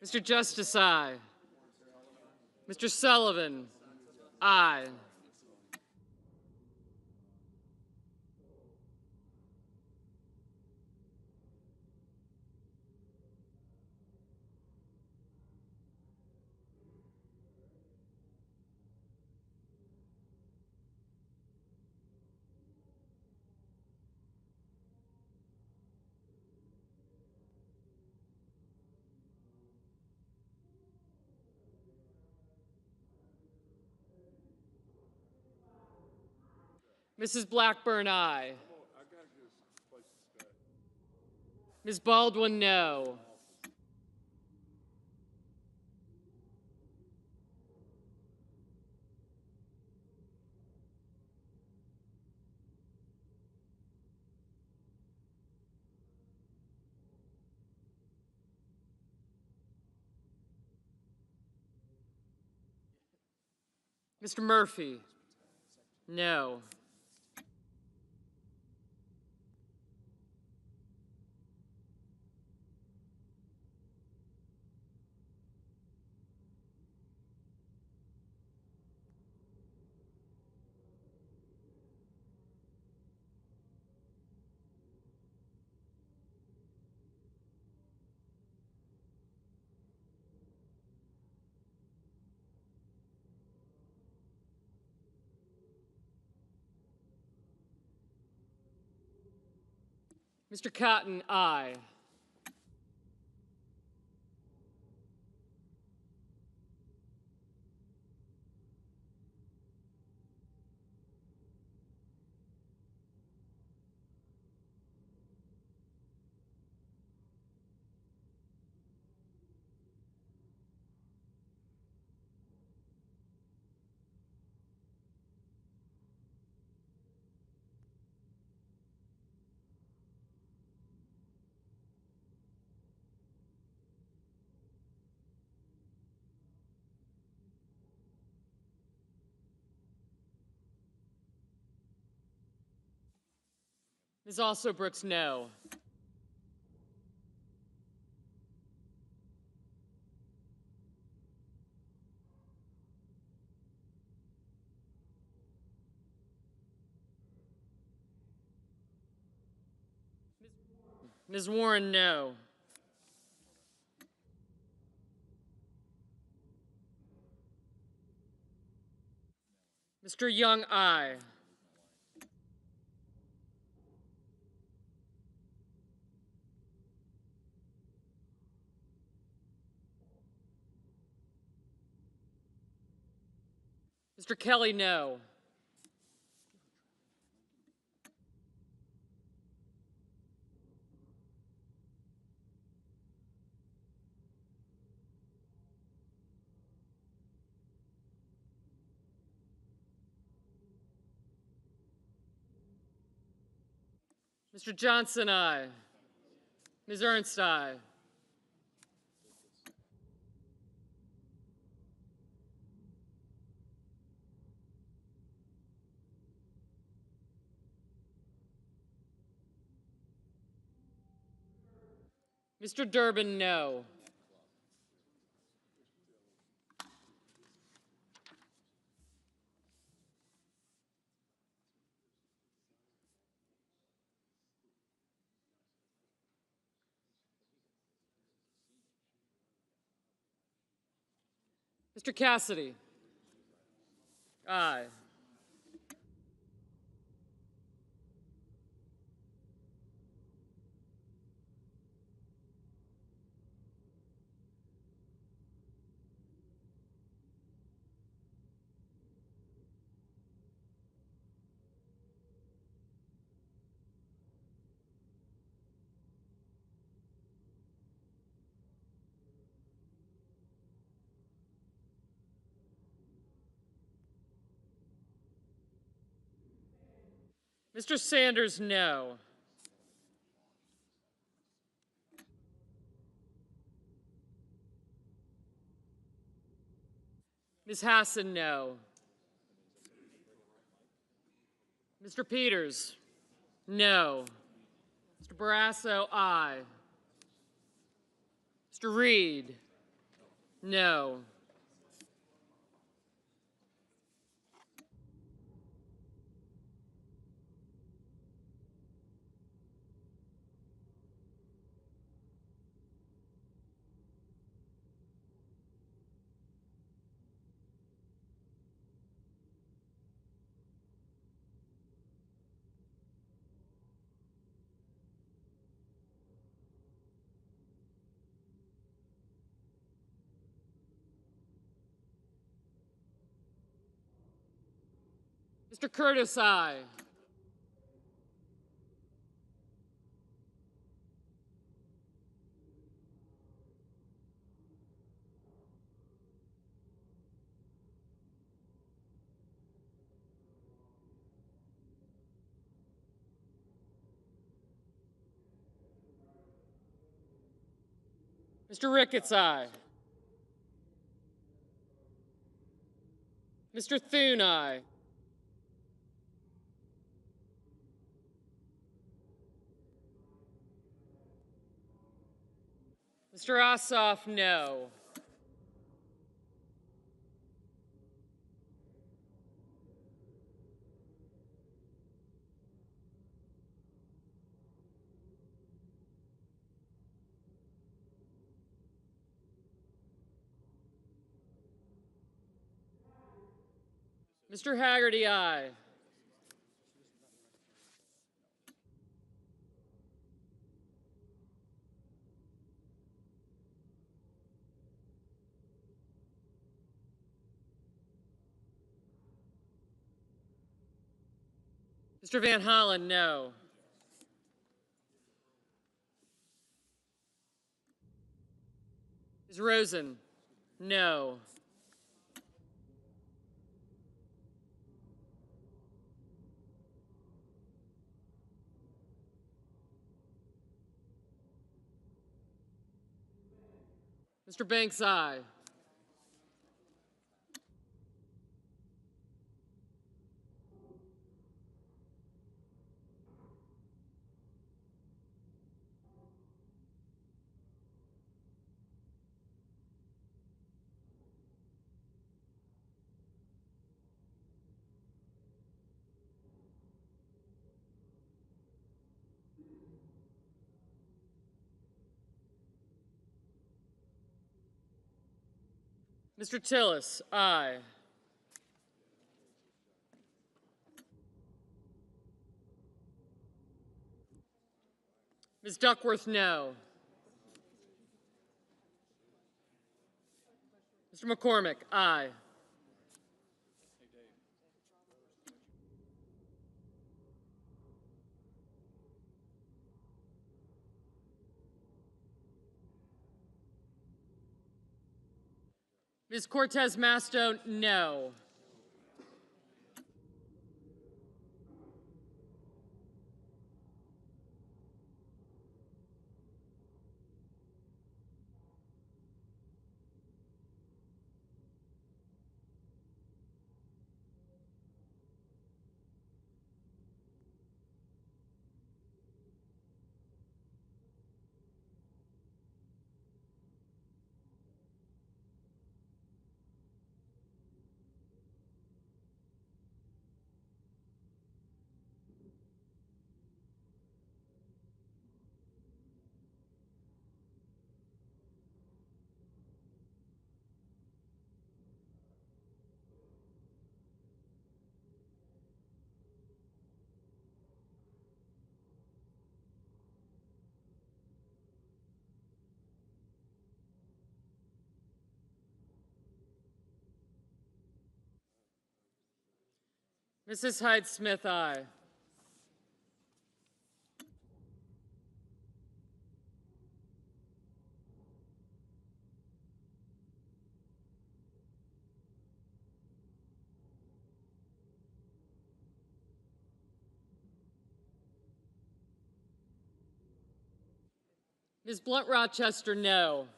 Mr. Justice, aye. Mr. Sullivan, aye. Mrs. Blackburn, aye. Ms. Baldwin, no. Mr. Murphy, no. Mr. Cotton, aye. Ms. Also Brooks, no. Ms. Warren, no. Mr. Young, aye. Mr. Kelly, no. Mr. Johnson, aye. Ms. Ernst, aye. Mr. Durbin, no. Mr. Cassidy, aye. Mr. Sanders, no. Ms. Hassan, no. Mr. Peters, no. Mr. Barrasso, aye. Mr. Reed, no. Mr. Curtis, aye. Mr. Ricketts, aye. Mr. Thune, aye. Mr. Ossoff, no. Mr. Haggerty, aye. Mr. Van Hollen, no. Ms. Rosen, no. Mr. Banks, aye. Mr. Tillis, aye. Ms. Duckworth, no. Mr. McCormick, aye. Ms. Cortez Masto, no. Mrs. Hyde-Smith, aye. Ms. Blunt Rochester, no.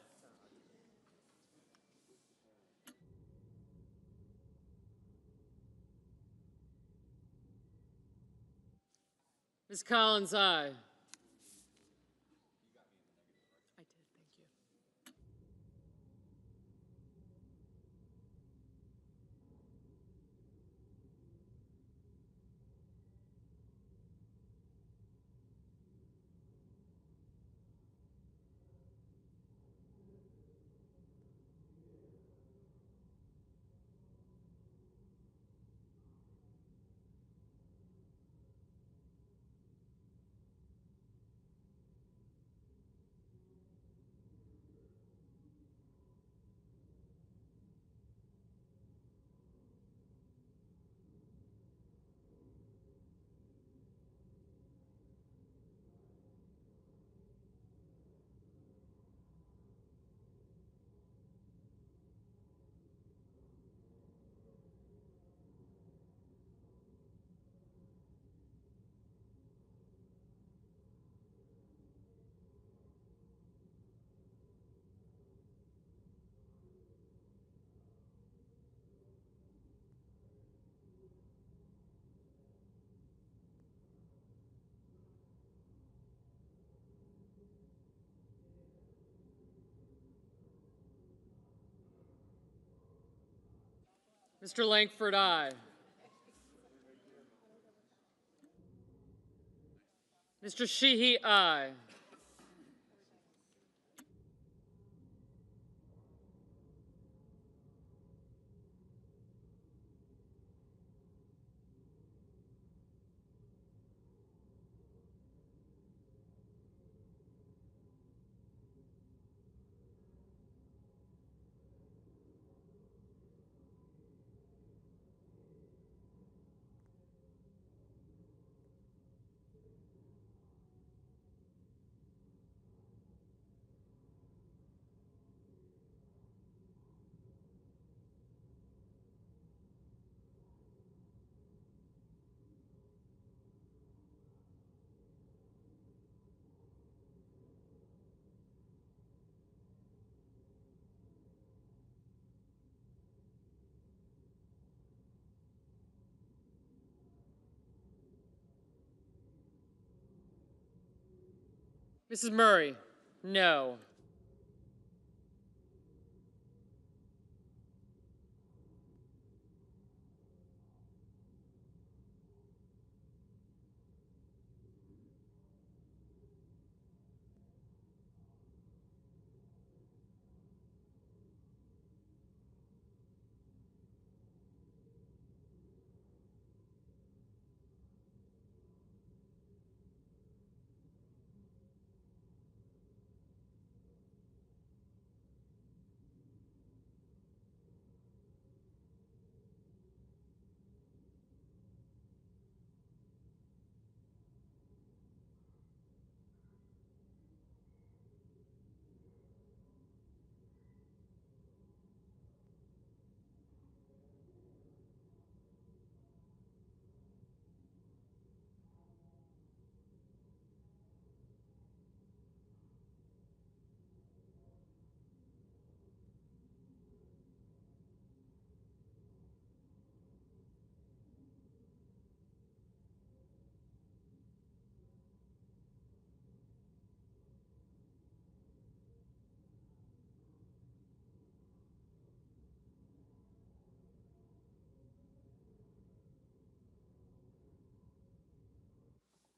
Ms. Collins, aye. I did, thank you. Mr. Langford, aye. Mr. Sheehy, aye. Mrs. Murray, no.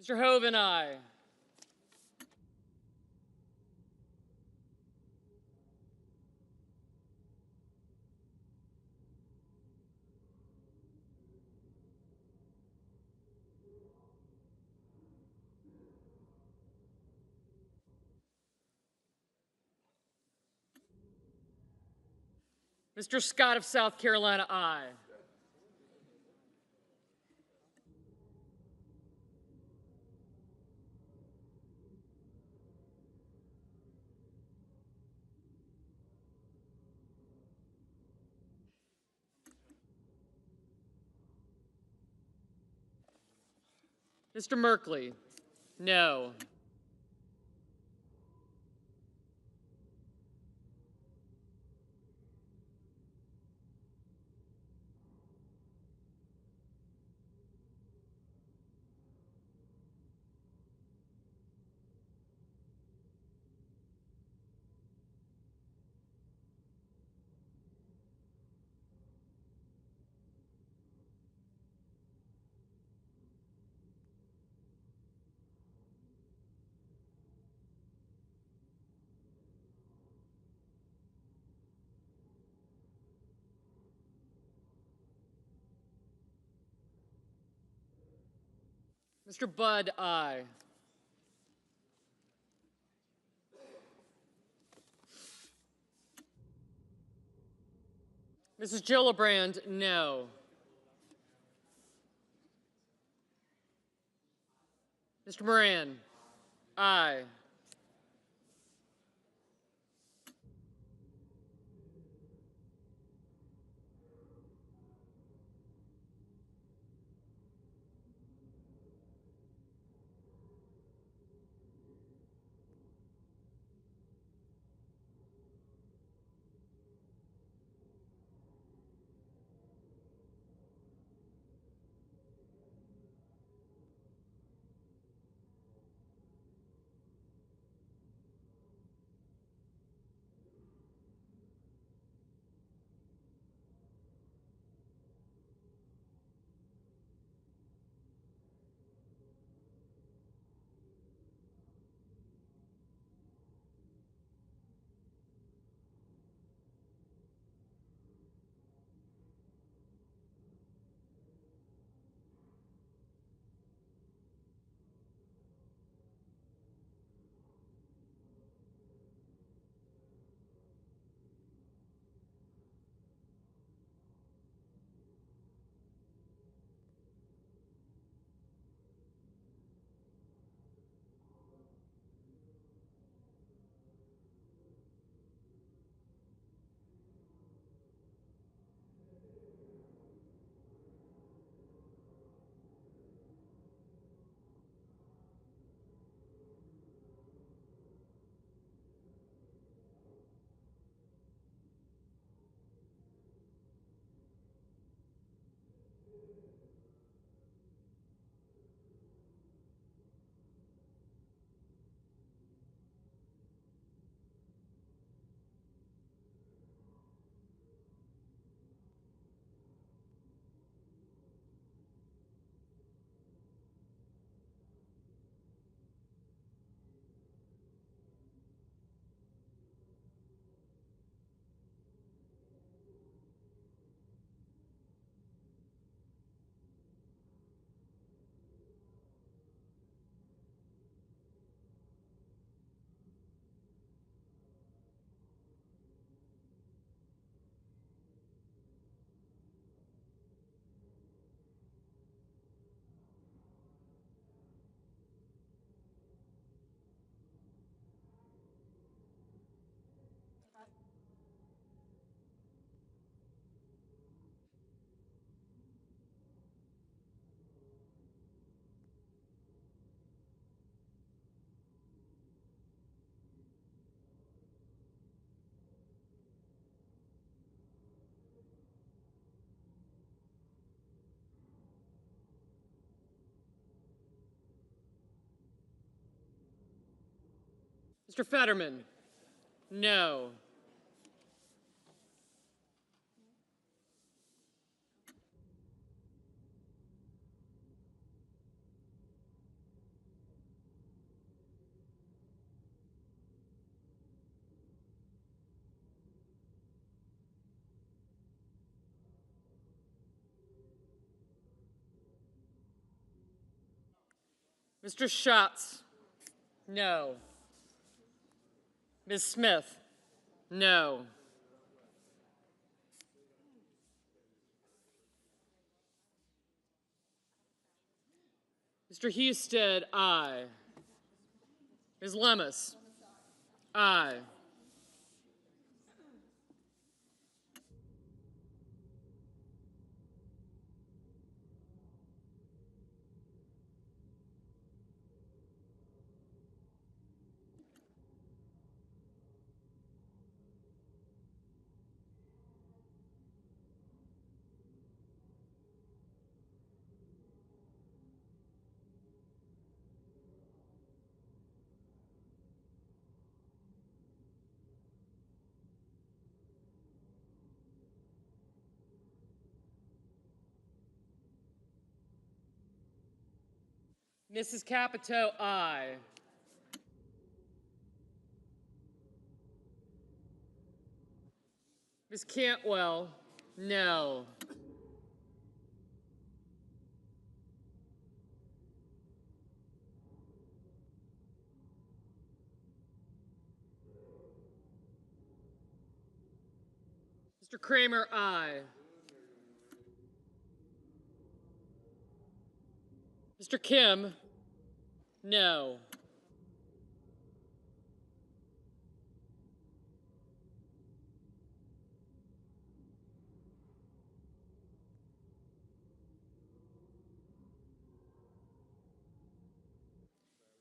Mr. Hoven, aye. Mr. Scott of South Carolina, aye. Mr. Merkley, no. Mr. Budd, aye. Mrs. Gillibrand, no. Mr. Moran, aye. Mr. Fetterman, no. Mr. Schatz? No. Ms. Smith? No. Mr. Husted, aye. Ms. Lemus? Aye. Mrs. Capito, aye. Ms. Cantwell, no. Mr. Kramer, aye. Mr. Kim, no.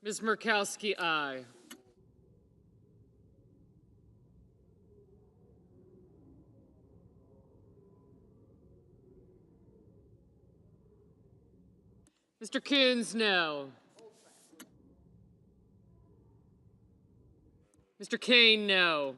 Ms. Murkowski, aye. Mr. Coons, no. Mr. Kane, no.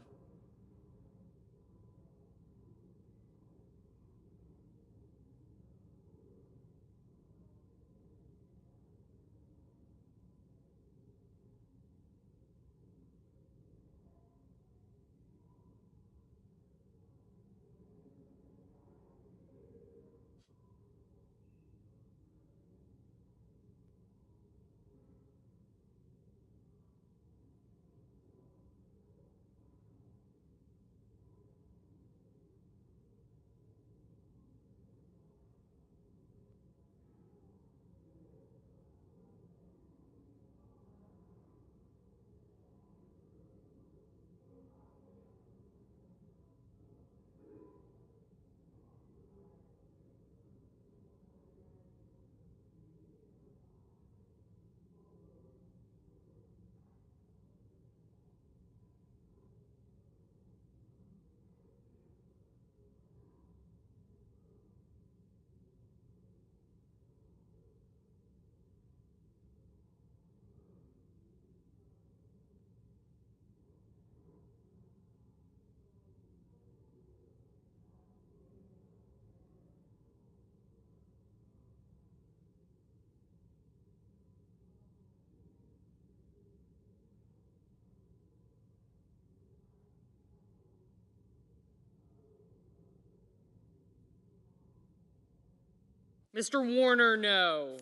Mr. Warner, no.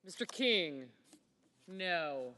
Mr. King, no.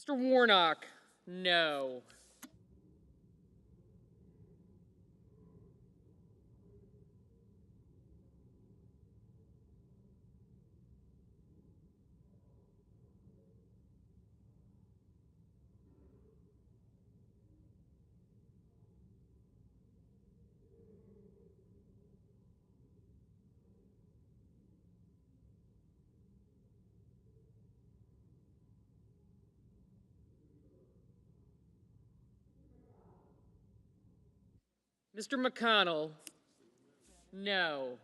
Mr. Warnock, no. Mr. McConnell, no.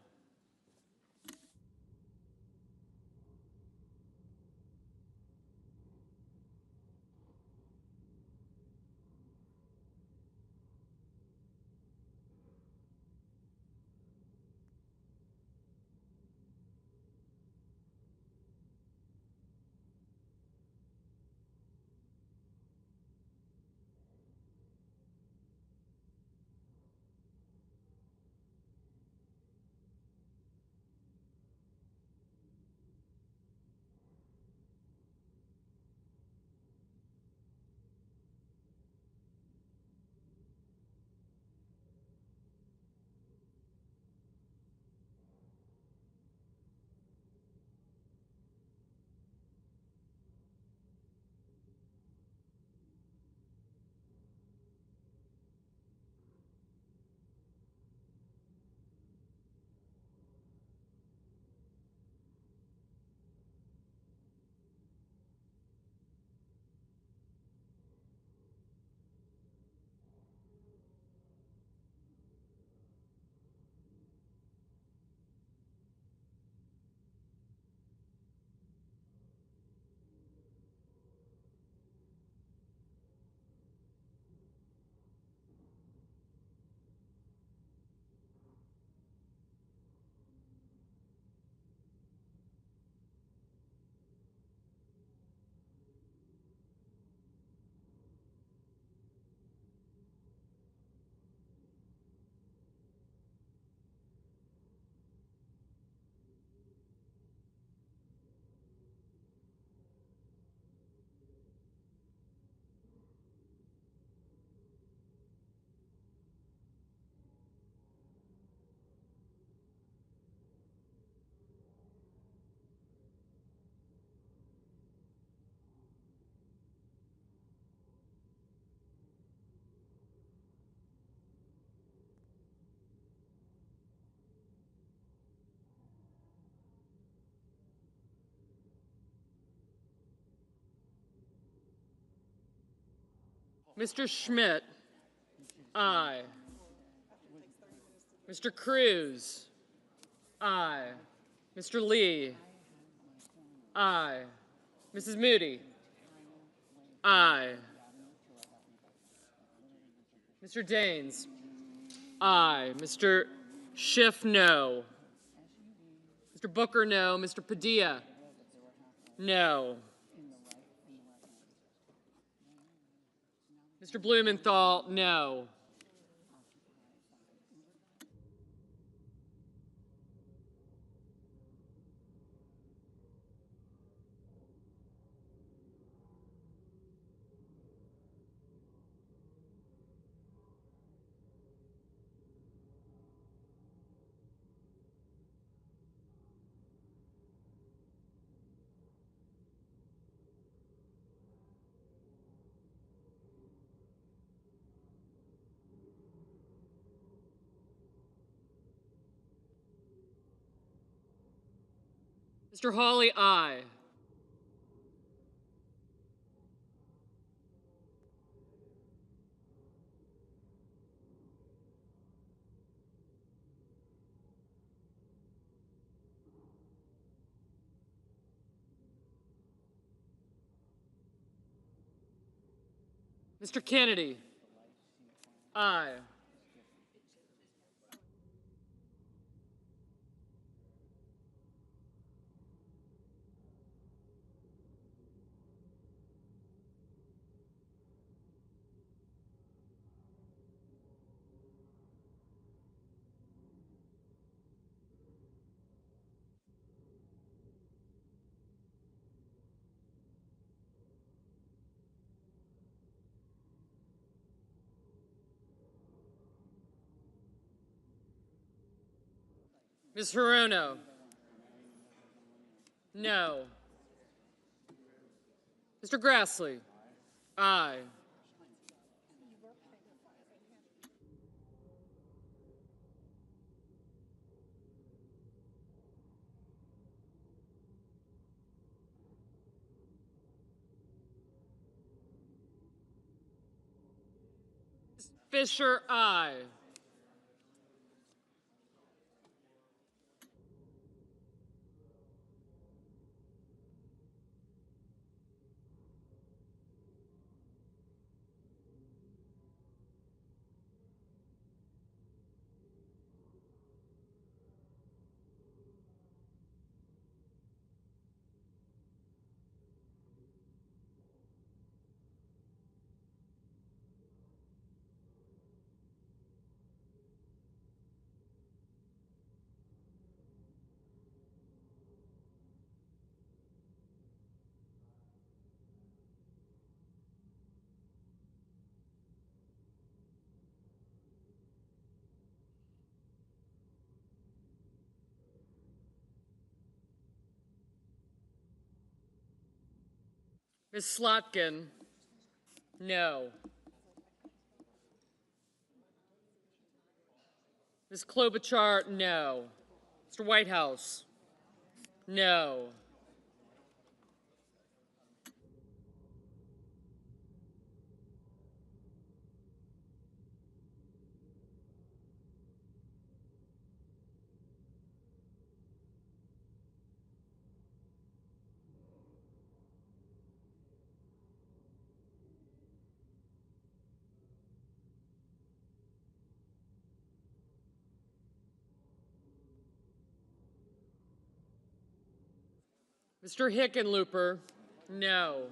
Mr. Schmidt, aye. Mr. Cruz, aye. Mr. Lee, aye. Mrs. Moody, aye. Mr. Daines, aye. Mr. Schiff, no. Mr. Booker, no. Mr. Padilla, no. Mr. Blumenthal, no. Mr. Hawley, aye. Mr. Kennedy, aye. Ms. Hirono, no. Mr. Grassley, aye. Fisher, aye. Ms. Slotkin? No. Ms. Klobuchar? No. Mr. Whitehouse? No. Mr. Hickenlooper? No.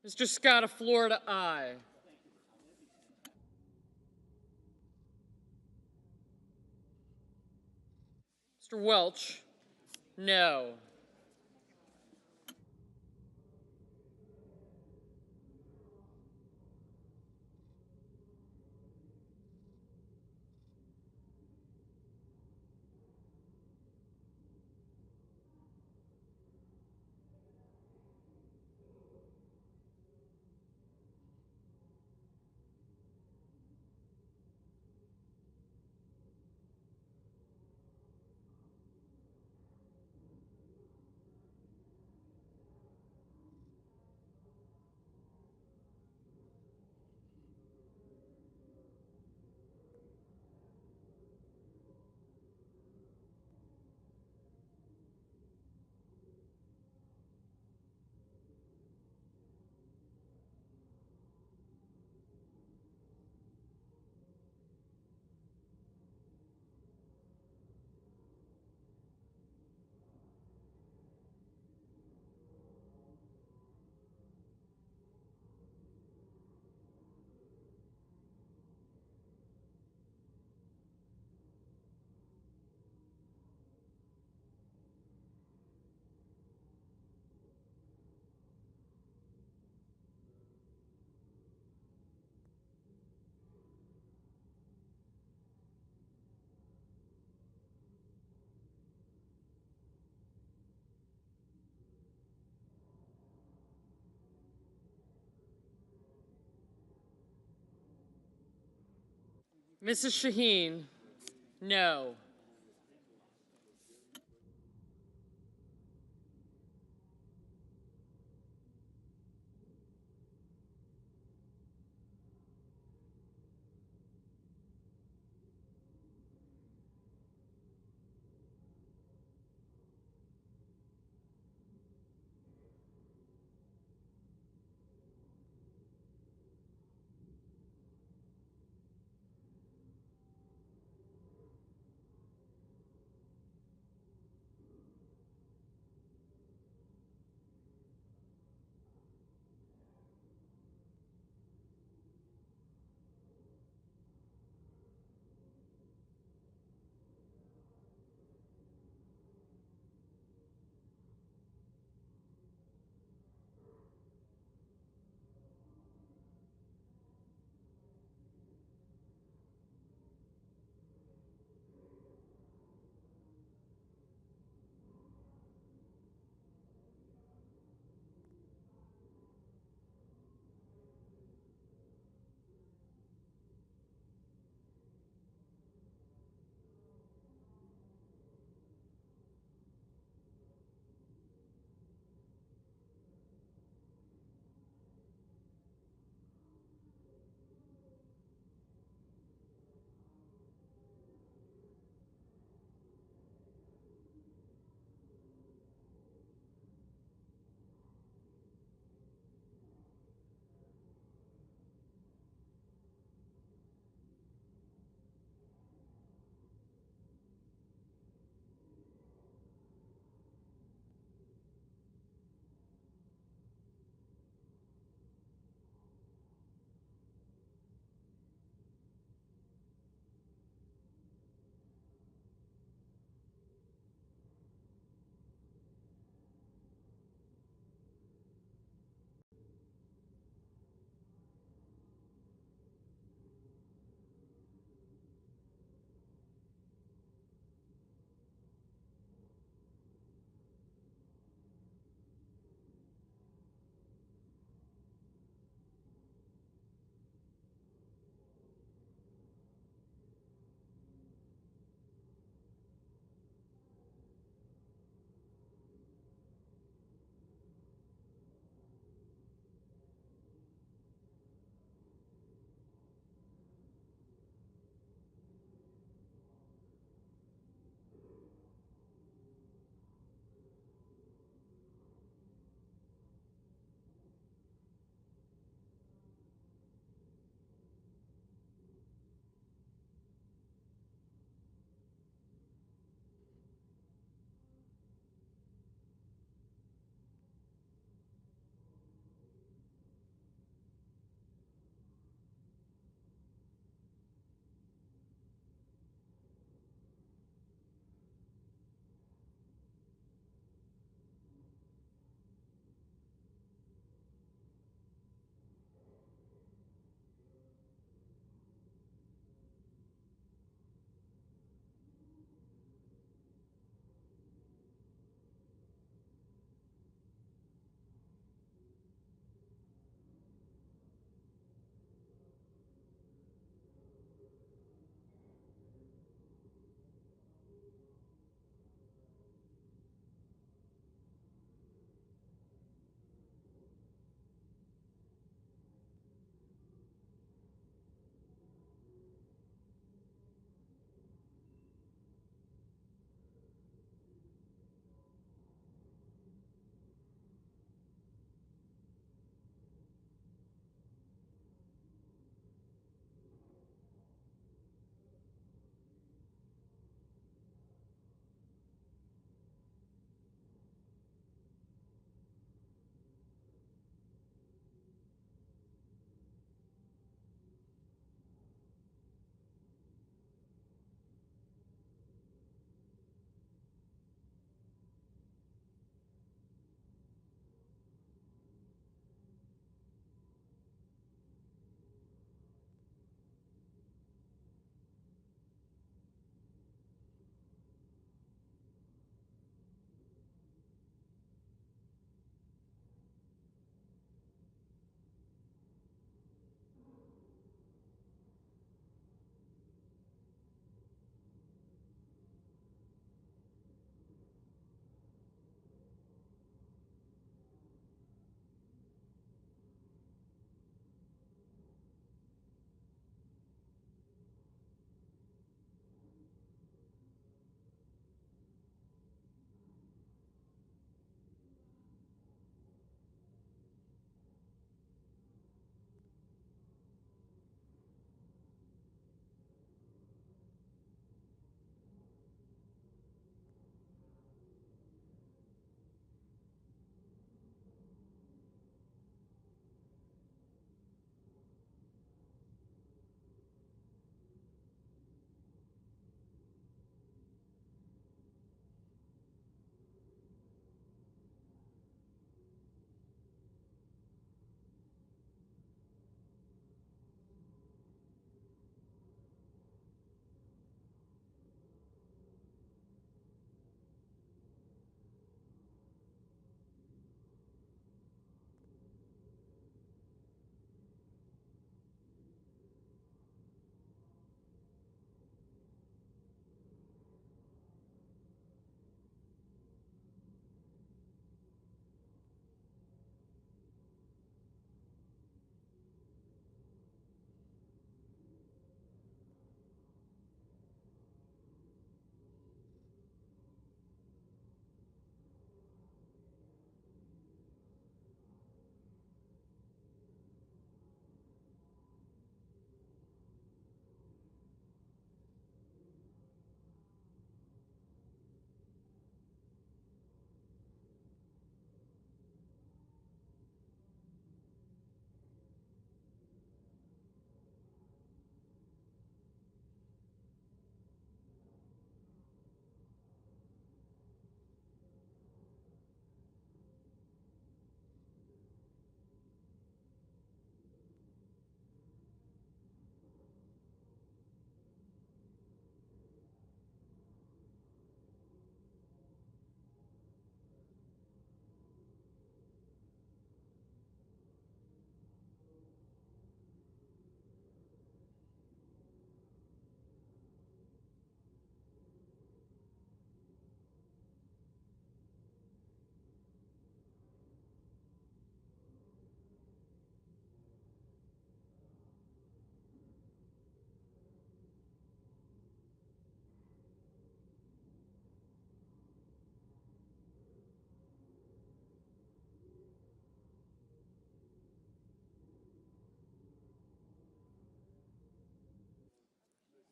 Mr. Scott of Florida, aye. Mr. Welch? No. Mrs. Shaheen, no.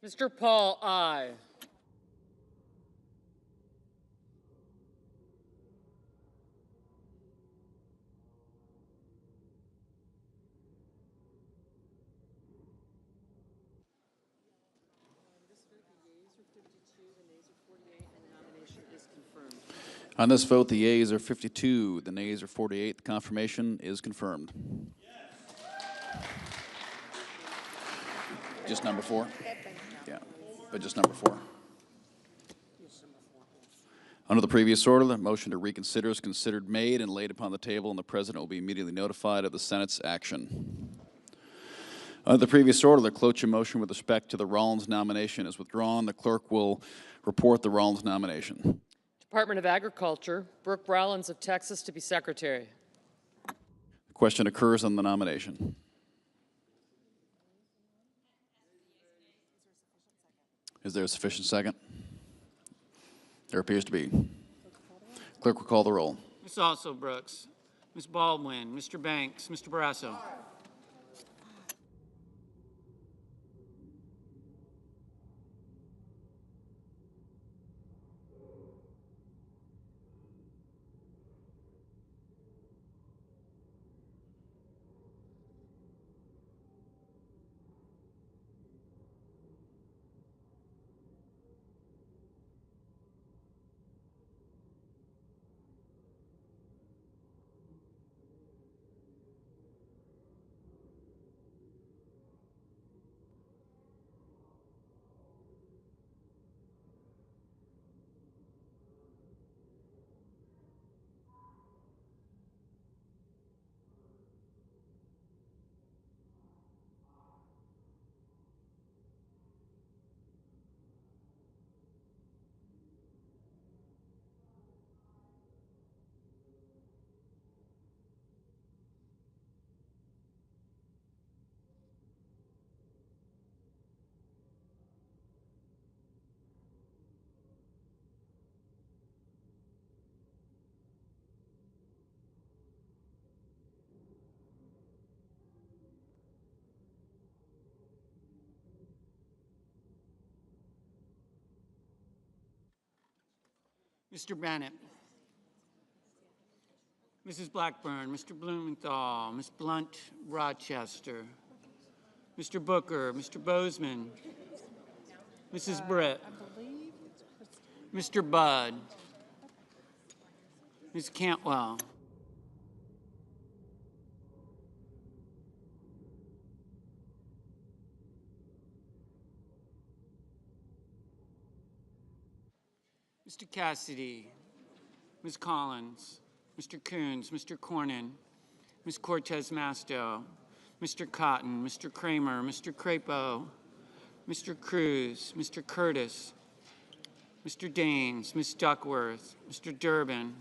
Mr. Paul, aye. On this vote, the yeas are 52, the nays are 48. The confirmation is confirmed. Just number 4? Yeah, but just number 4. Under the previous order, the motion to reconsider is considered made and laid upon the table, and the President will be immediately notified of the Senate's action. Under the previous order, the cloture motion with respect to the Rollins nomination is withdrawn. The clerk will report the Rollins nomination. Department of Agriculture, Brooke Rollins of Texas to be Secretary. The question occurs on the nomination. Is there a sufficient second? There appears to be. Clerk will call the roll. Ms. Also Brooks, Ms. Baldwin, Mr. Banks, Mr. Barrasso. Mr. Bennett, Mrs. Blackburn, Mr. Blumenthal, Ms. Blunt Rochester, Mr. Booker, Mr. Bozeman, Mrs. Britt, Mr. Budd, Ms. Cantwell, Mr. Cassidy, Ms. Collins, Mr. Coons, Mr. Cornyn, Ms. Cortez Masto, Mr. Cotton, Mr. Kramer, Mr. Crapo, Mr. Cruz, Mr. Curtis, Mr. Daines, Ms. Duckworth, Mr. Durbin,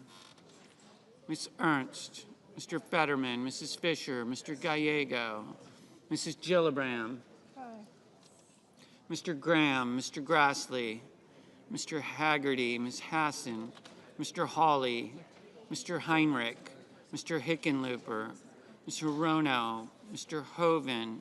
Ms. Ernst, Mr. Fetterman, Mrs. Fisher, Mr. Gallego, Mrs. Gillibrand, Mr. Graham, Mr. Grassley, Mr. Haggerty, Ms. Hassan, Mr. Hawley, Mr. Heinrich, Mr. Hickenlooper, Mr. Rono, Mr. Hoven,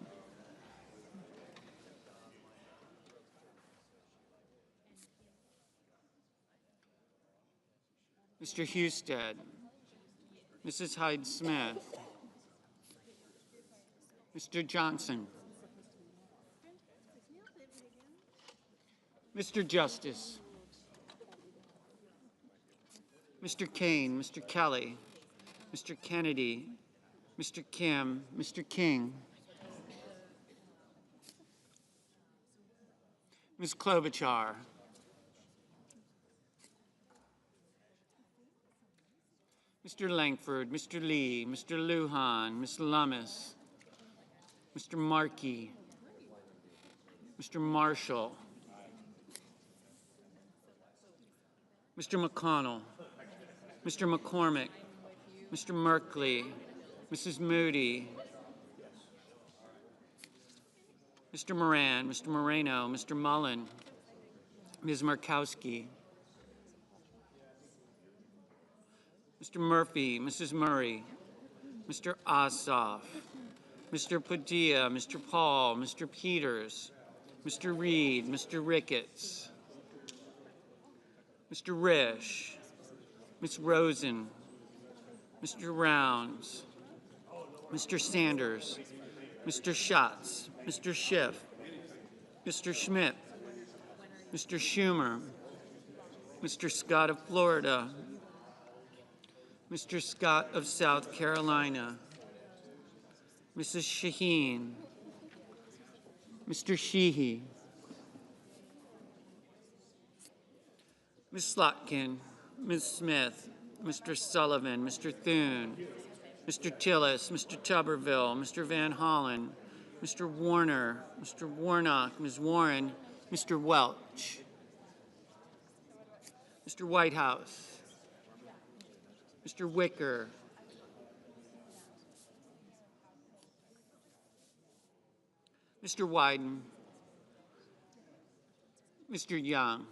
Mr. Husted, Mrs. Hyde-Smith, Mr. Johnson, Mr. Justice, Mr. Kane, Mr. Kelly, Mr. Kennedy, Mr. Kim, Mr. King, Ms. Klobuchar, Mr. Langford, Mr. Lee, Mr. Lujan, Ms. Lummis, Mr. Markey, Mr. Marshall, Mr. McConnell, Mr. McCormick, Mr. Merkley, Mrs. Moody, Mr. Moran, Mr. Moreno, Mr. Mullen, Ms. Markowski, Mr. Murphy, Mrs. Murray, Mr. Ossoff, Mr. Padilla, Mr. Paul, Mr. Peters, Mr. Reed, Mr. Ricketts, Mr. Risch, Ms. Rosen, Mr. Rounds, Mr. Sanders, Mr. Schatz, Mr. Schiff, Mr. Schmidt, Mr. Schumer, Mr. Scott of Florida, Mr. Scott of South Carolina, Mrs. Shaheen, Mr. Sheehy, Ms. Slotkin, Ms. Smith, Mr. Sullivan, Mr. Thune, Mr. Tillis, Mr. Tuberville, Mr. Van Hollen, Mr. Warner, Mr. Warnock, Ms. Warren, Mr. Welch, Mr. Whitehouse, Mr. Wicker, Mr. Wyden, Mr. Young,